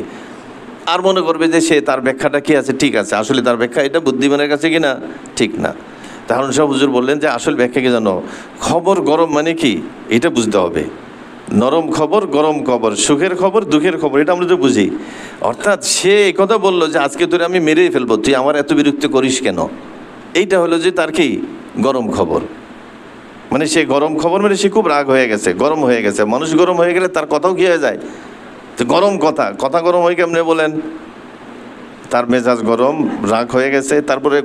আর মনে করবে যে সে তার ব্যাখ্যাটা কি আছে ঠিক আছে, আসলে তার ব্যাখ্যা এটা বুদ্ধিমানের কাছে কিনা ঠিক না। হারুন সাহেব হুজুর বললেন যে আসল ব্যাখ্যা কি জানো? খবর গরম মানে কি এটা বুঝতে হবে। নরম খবর, গরম খবর, সুখের খবর, দুঃখের খবর, এটা আমরা তো বুঝি। অর্থাৎ সে এই কথা বললো যে আজকে তোরে আমি মেরেই ফেলবো, তুই আমার এত বিরক্ত করিস কেন। এইটা হলো যে তার কি গরম খবর, মানে সে গরম খবর মানে সে খুব রাগ হয়ে গেছে, গরম হয়ে গেছে। মানুষ গরম হয়ে গেলে তার কথাও কি হয়ে যায়? তো গরম কথা, কথা গরম হয় কেমনে বলেন? তার মেজাজ গরম, রাগ হয়ে গেছে, তারপরে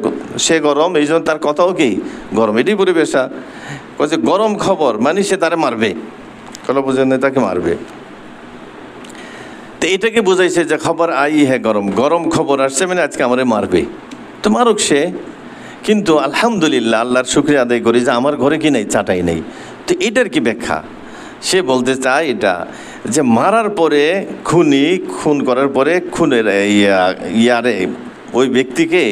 সে গরম, এই জন্য তার কথাও কি গরম। এটাই পরিবেশা বলছে গরম খবর মানে সে তারে মারবে, কোনো বুঝেন না, তাকে মারবে। তো এটাকে বোঝাইছে যে খবর আই হ্যাঁ গরম, গরম খবর আসছে মানে আজকে আমারে মারবে, তো মারুক সে। কিন্তু আলহামদুলিল্লাহ, আল্লাহর শুকরিয়া আদায় করি যে আমার ঘরে কি নেই, চাটাই নেই। তো এটার কি ব্যাখ্যা? সে বলতে চায় এটা যে মারার পরে খুন করার পরে খুনের ইয়ারে ওই ব্যক্তিকে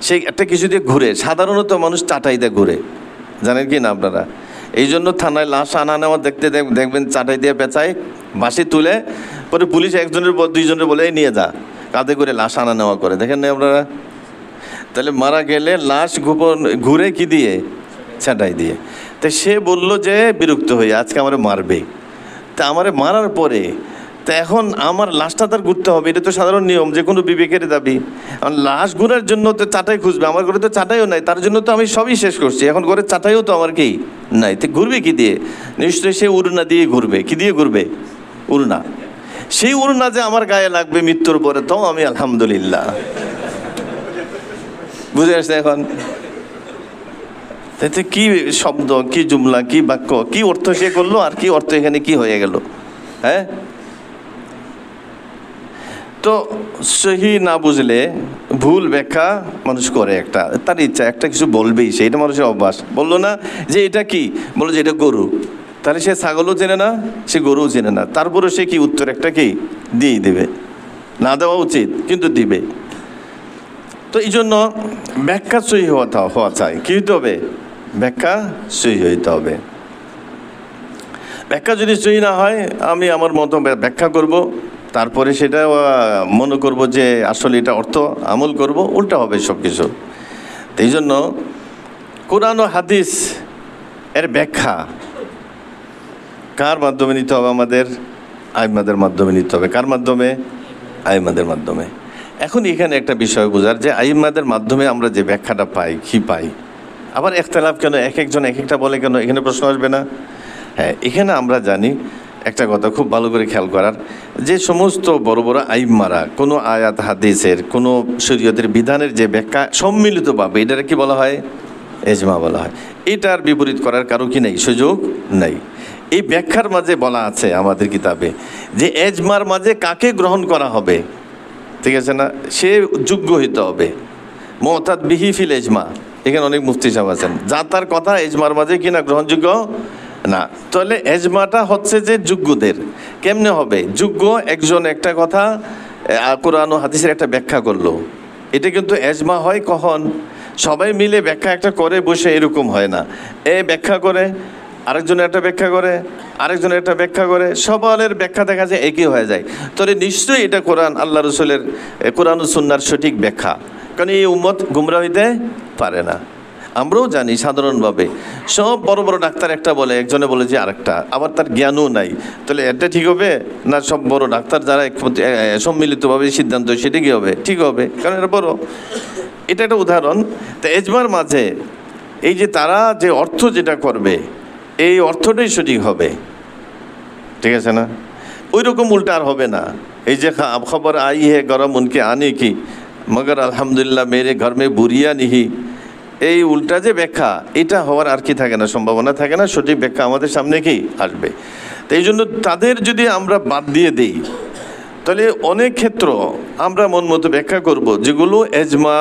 সে একটা কিছু দিয়ে ঘুরে, সাধারণত মানুষ চাটাই দিয়ে ঘুরে, জানেন কি না আপনারা? এই জন্য থানায় লাশ আনা নেওয়া দেখতে দেখবেন চাটাই দিয়ে পেঁচায়, বাঁশি তুলে, পরে পুলিশ একজনের পর 2জনের বলে নিয়ে যা, কাঁধে করে লাশ আনা নেওয়া করে, দেখেন না আপনারা? তাহলে মারা গেলে লাশ ঘুরে কি দিয়ে? চাটাই দিয়ে। তো সে বললো যে বিরক্ত হয়ে আজকে আমারে মারবে, তা আমারে মারার পরে তা এখন আমার লাশটা তার ঘুরতে হবে, এটা তো সাধারণ নিয়ম, যে কোনো বিবেকের দাবি। আমার লাশ ঘুরার জন্য তো চাটাই খুঁজবে, আমার ঘরে তো চাটাইও নাই, তার জন্য তো আমি সবই শেষ করছি, এখন ঘরে চাটাইও তো আমার কি নাই, তো ঘুরবে কি দিয়ে? নিশ্চয়ই সে উড়না দিয়ে ঘুরবে। কি দিয়ে ঘুরবে? উড়না। সেই উড়না যে আমার গায়ে লাগবে মৃত্যুর পরে, তো আমি আলহামদুলিল্লাহ। বুঝে আসছে এখন? তাতে কি শব্দ, কি জুমলা, কি বাক্য, কি অর্থ সে করলো, আর কি অর্থ এখানে কি হয়ে গেল? হ্যাঁ, তো সহি না বুঝলে ভুল ব্যাখ্যা মানুষ করে, একটা তার ইচ্ছা একটা কিছু বলবেই, সেইটা মানুষের অভ্যাস। বললো না যে এটা কি, বললো যে এটা গরু, তাহলে সে ছাগলও চেনে না, সে গরুও চেনে না, তারপরে সে কি উত্তর একটা কি দিয়েই দেবে, না দেওয়া উচিত কিন্তু দিবে। তো এই জন্য ব্যাখ্যা সহি হওয়া চাই, কি হইতে হবে? ব্যাখ্যা সহি হইতে হবে। ব্যাখ্যা যদি সহি না হয়, আমি আমার মতো ব্যাখ্যা করব, তারপরে সেটা মনে করব যে আসলে এটা অর্থ আমল করব, উল্টা হবে সব কিছু। এই জন্য কোরআন ও হাদিস এর ব্যাখ্যা কার মাধ্যমে নিতে হবে? আমাদের আইম্মাদের মাধ্যমে নিতে হবে। কার মাধ্যমে? আইম্মাদের মাধ্যমে। এখন এখানে একটা বিষয় বোঝার, যে আইম্মাদের মাধ্যমে আমরা যে ব্যাখ্যাটা পাই, কি পাই, আবার একতলাফ কেন, এক একজন এক একটা বলে কেন, এখানে প্রশ্ন আসবে না? হ্যাঁ, এখানে আমরা জানি একটা কথা খুব ভালো করে খেয়াল করার, যে সমস্ত বড় বড় আইম্মারা কোনো আয়াত হাদিসের, কোনো শরীয়তের বিধানের যে ব্যাখ্যা সম্মিলিতভাবে, এটার কি বলা হয়? এজমা বলা হয়। এটার বিপরীত করার কারো কি নেই, সুযোগ নাই। এই ব্যাখ্যার মাঝে বলা আছে আমাদের কিতাবে যে এজমার মাঝে কাকে গ্রহণ করা হবে, ঠিক আছে না, সে যোগ্য হইতে হবে। মুতাদ বিহি ফিল এজমা, এখানে অনেক মুফতি সাহেব আছেন, যা তার কথা এজমার মাঝে কিনা গ্রহণযোগ্য না, তাহলে এজমাটা হচ্ছে যে যোগ্যদের। কেমনে হবে? যোগ্য একজন একটা কথা কোরআন ও হাদিসের একটা ব্যাখ্যা করলো, এটা কিন্তু এজমা হয় কখন? সবাই মিলে ব্যাখ্যা একটা করে বসে, এরকম হয় না। এ ব্যাখ্যা করে, আরেকজনের একটা ব্যাখ্যা করে, আরেকজনের একটা ব্যাখ্যা করে, সবার ব্যাখ্যা দেখা যায় একই হয়ে যায়। তাহলে নিশ্চয়ই এটা কোরআন, আল্লাহ রসুলের কোরআন ও সুন্নাহর সঠিক ব্যাখ্যা, কারণ এই উম্মত গুমরা হইতে পারে না। আমরাও জানি সাধারণভাবে সব বড় বড় ডাক্তার একটা বলে, একজনে বলে যে আরেকটা, আবার তার জ্ঞানও নাই। তাহলে এটা ঠিক হবে না? সব বড় ডাক্তার যারা সম্মিলিতভাবে সিদ্ধান্ত, সেটা কি হবে? ঠিক হবে, কারণ এটা বড়। এটা একটা উদাহরণ। তো এজমার মাঝে এই যে তারা যে অর্থ যেটা করবে, এই অর্থটাই সঠিক হবে, ঠিক আছে না? ওই রকম উল্টা আর হবে না। এই যে খবর আই হে গরম উনকে আনে কি, মগর আলহামদুলিল্লাহ মেরে ঘর মে বুড়িয়া নিহি, এই উল্টা যে ব্যাখ্যা, এটা হওয়ার আর কি থাকে না, সম্ভাবনা থাকে না। সঠিক ব্যাখ্যা আমাদের সামনে কি আসবে। তো এই জন্য তাদের যদি আমরা বাদ দিয়ে দিই, তাহলে অনেক ক্ষেত্র আমরা মন মতো ব্যাখ্যা করব, যেগুলো এজমা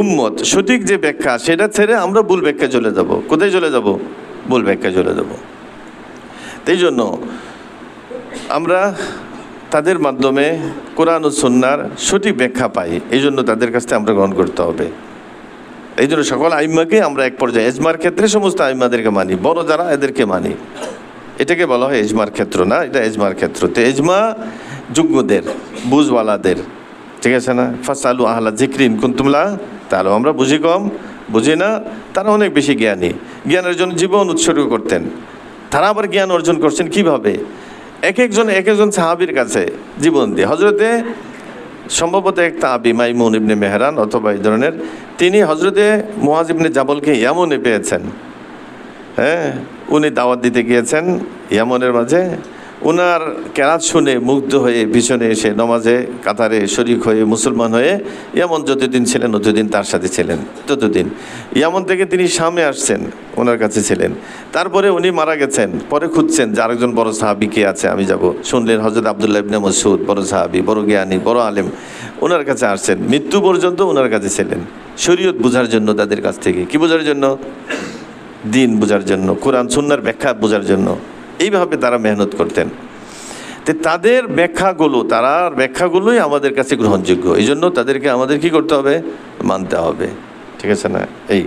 উম্মত সঠিক যে ব্যাখ্যা, সেটা ছেড়ে আমরা ভুল ব্যাখ্যা চলে যাব। কোথায় চলে যাব? ভুল ব্যাখ্যা চলে যাব। এই জন্য আমরা তাদের মাধ্যমে কোরআন ও সুন্নাহর সঠিক ব্যাখ্যা পাই, এই জন্য তাদের কাছ থেকে আমরা গ্রহণ করতে হবে। এই জন্য সকল আইম্মাকে আমরা এক পর্যায়ে, এজমার ক্ষেত্রে সমস্ত আইম্মাদেরকে মানি, বড় যারা এদেরকে মানি। এটাকে বলা হয় এজমার ক্ষেত্র, না, এটা এজমার ক্ষেত্র। তো এজমা যোগ্যদের, বুঝওয়ালাদের, ঠিক আছে না? ফাসালু আহলা যিকরি ইন কুনতুম লা তাআলামুন। আমরা বুঝি কম, বুঝি না, তারা অনেক বেশি জ্ঞানী। জ্ঞানের জন্য জীবন উৎসর্গ করতেন। তারা আবার জ্ঞান অর্জন করছেন কিভাবে? এক একজন সাহাবীর কাছে জীবন দিয়ে। হজরতে সম্ভবত এক তাবি মাইমুন ইবনে মেহরান অথবা এই ধরনের, তিনি হজরতে মুআজ ইবনে জাবলকে ইয়ামনে পেয়েছেন। হ্যাঁ, উনি দাওয়াত দিতে গিয়েছেন ইয়ামনের মাঝে। ওনার কেরাত শুনে মুগ্ধ হয়ে পিছনে এসে নমাজে কাতারে শরিক হয়ে মুসলমান হয়ে ইয়ামন যতদিন ছিলেন ততদিন তার সাথে ছিলেন। ততদিন ইয়ামন থেকে তিনি শামে আসছেন, ওনার কাছে ছিলেন। তারপরে উনি মারা গেছেন, পরে খুঁজছেন যে আরেকজন বড় সাহাবি কে আছে, আমি যাব। শুনলেন হযরত আব্দুল্লাহ ইবনে মাসউদ, বড় সাহাবি, বড় জ্ঞানী, বড় আলেম, ওনার কাছে আসছেন। মৃত্যু পর্যন্ত ওনার কাছে ছিলেন, শরীয়ত বোঝার জন্য। তাদের কাছ থেকে কি বোঝার জন্য? দিন বোঝার জন্য, কোরআন সুন্নাহর ব্যাখ্যা বোঝার জন্য। এইভাবে তারা মেহনত করতেন। তো তাদের ব্যাখ্যাগুলোই আমাদের কাছে গ্রহণযোগ্য। এই জন্য তাদেরকে আমাদের কি করতে হবে? মানতে হবে, ঠিক আছে না? এই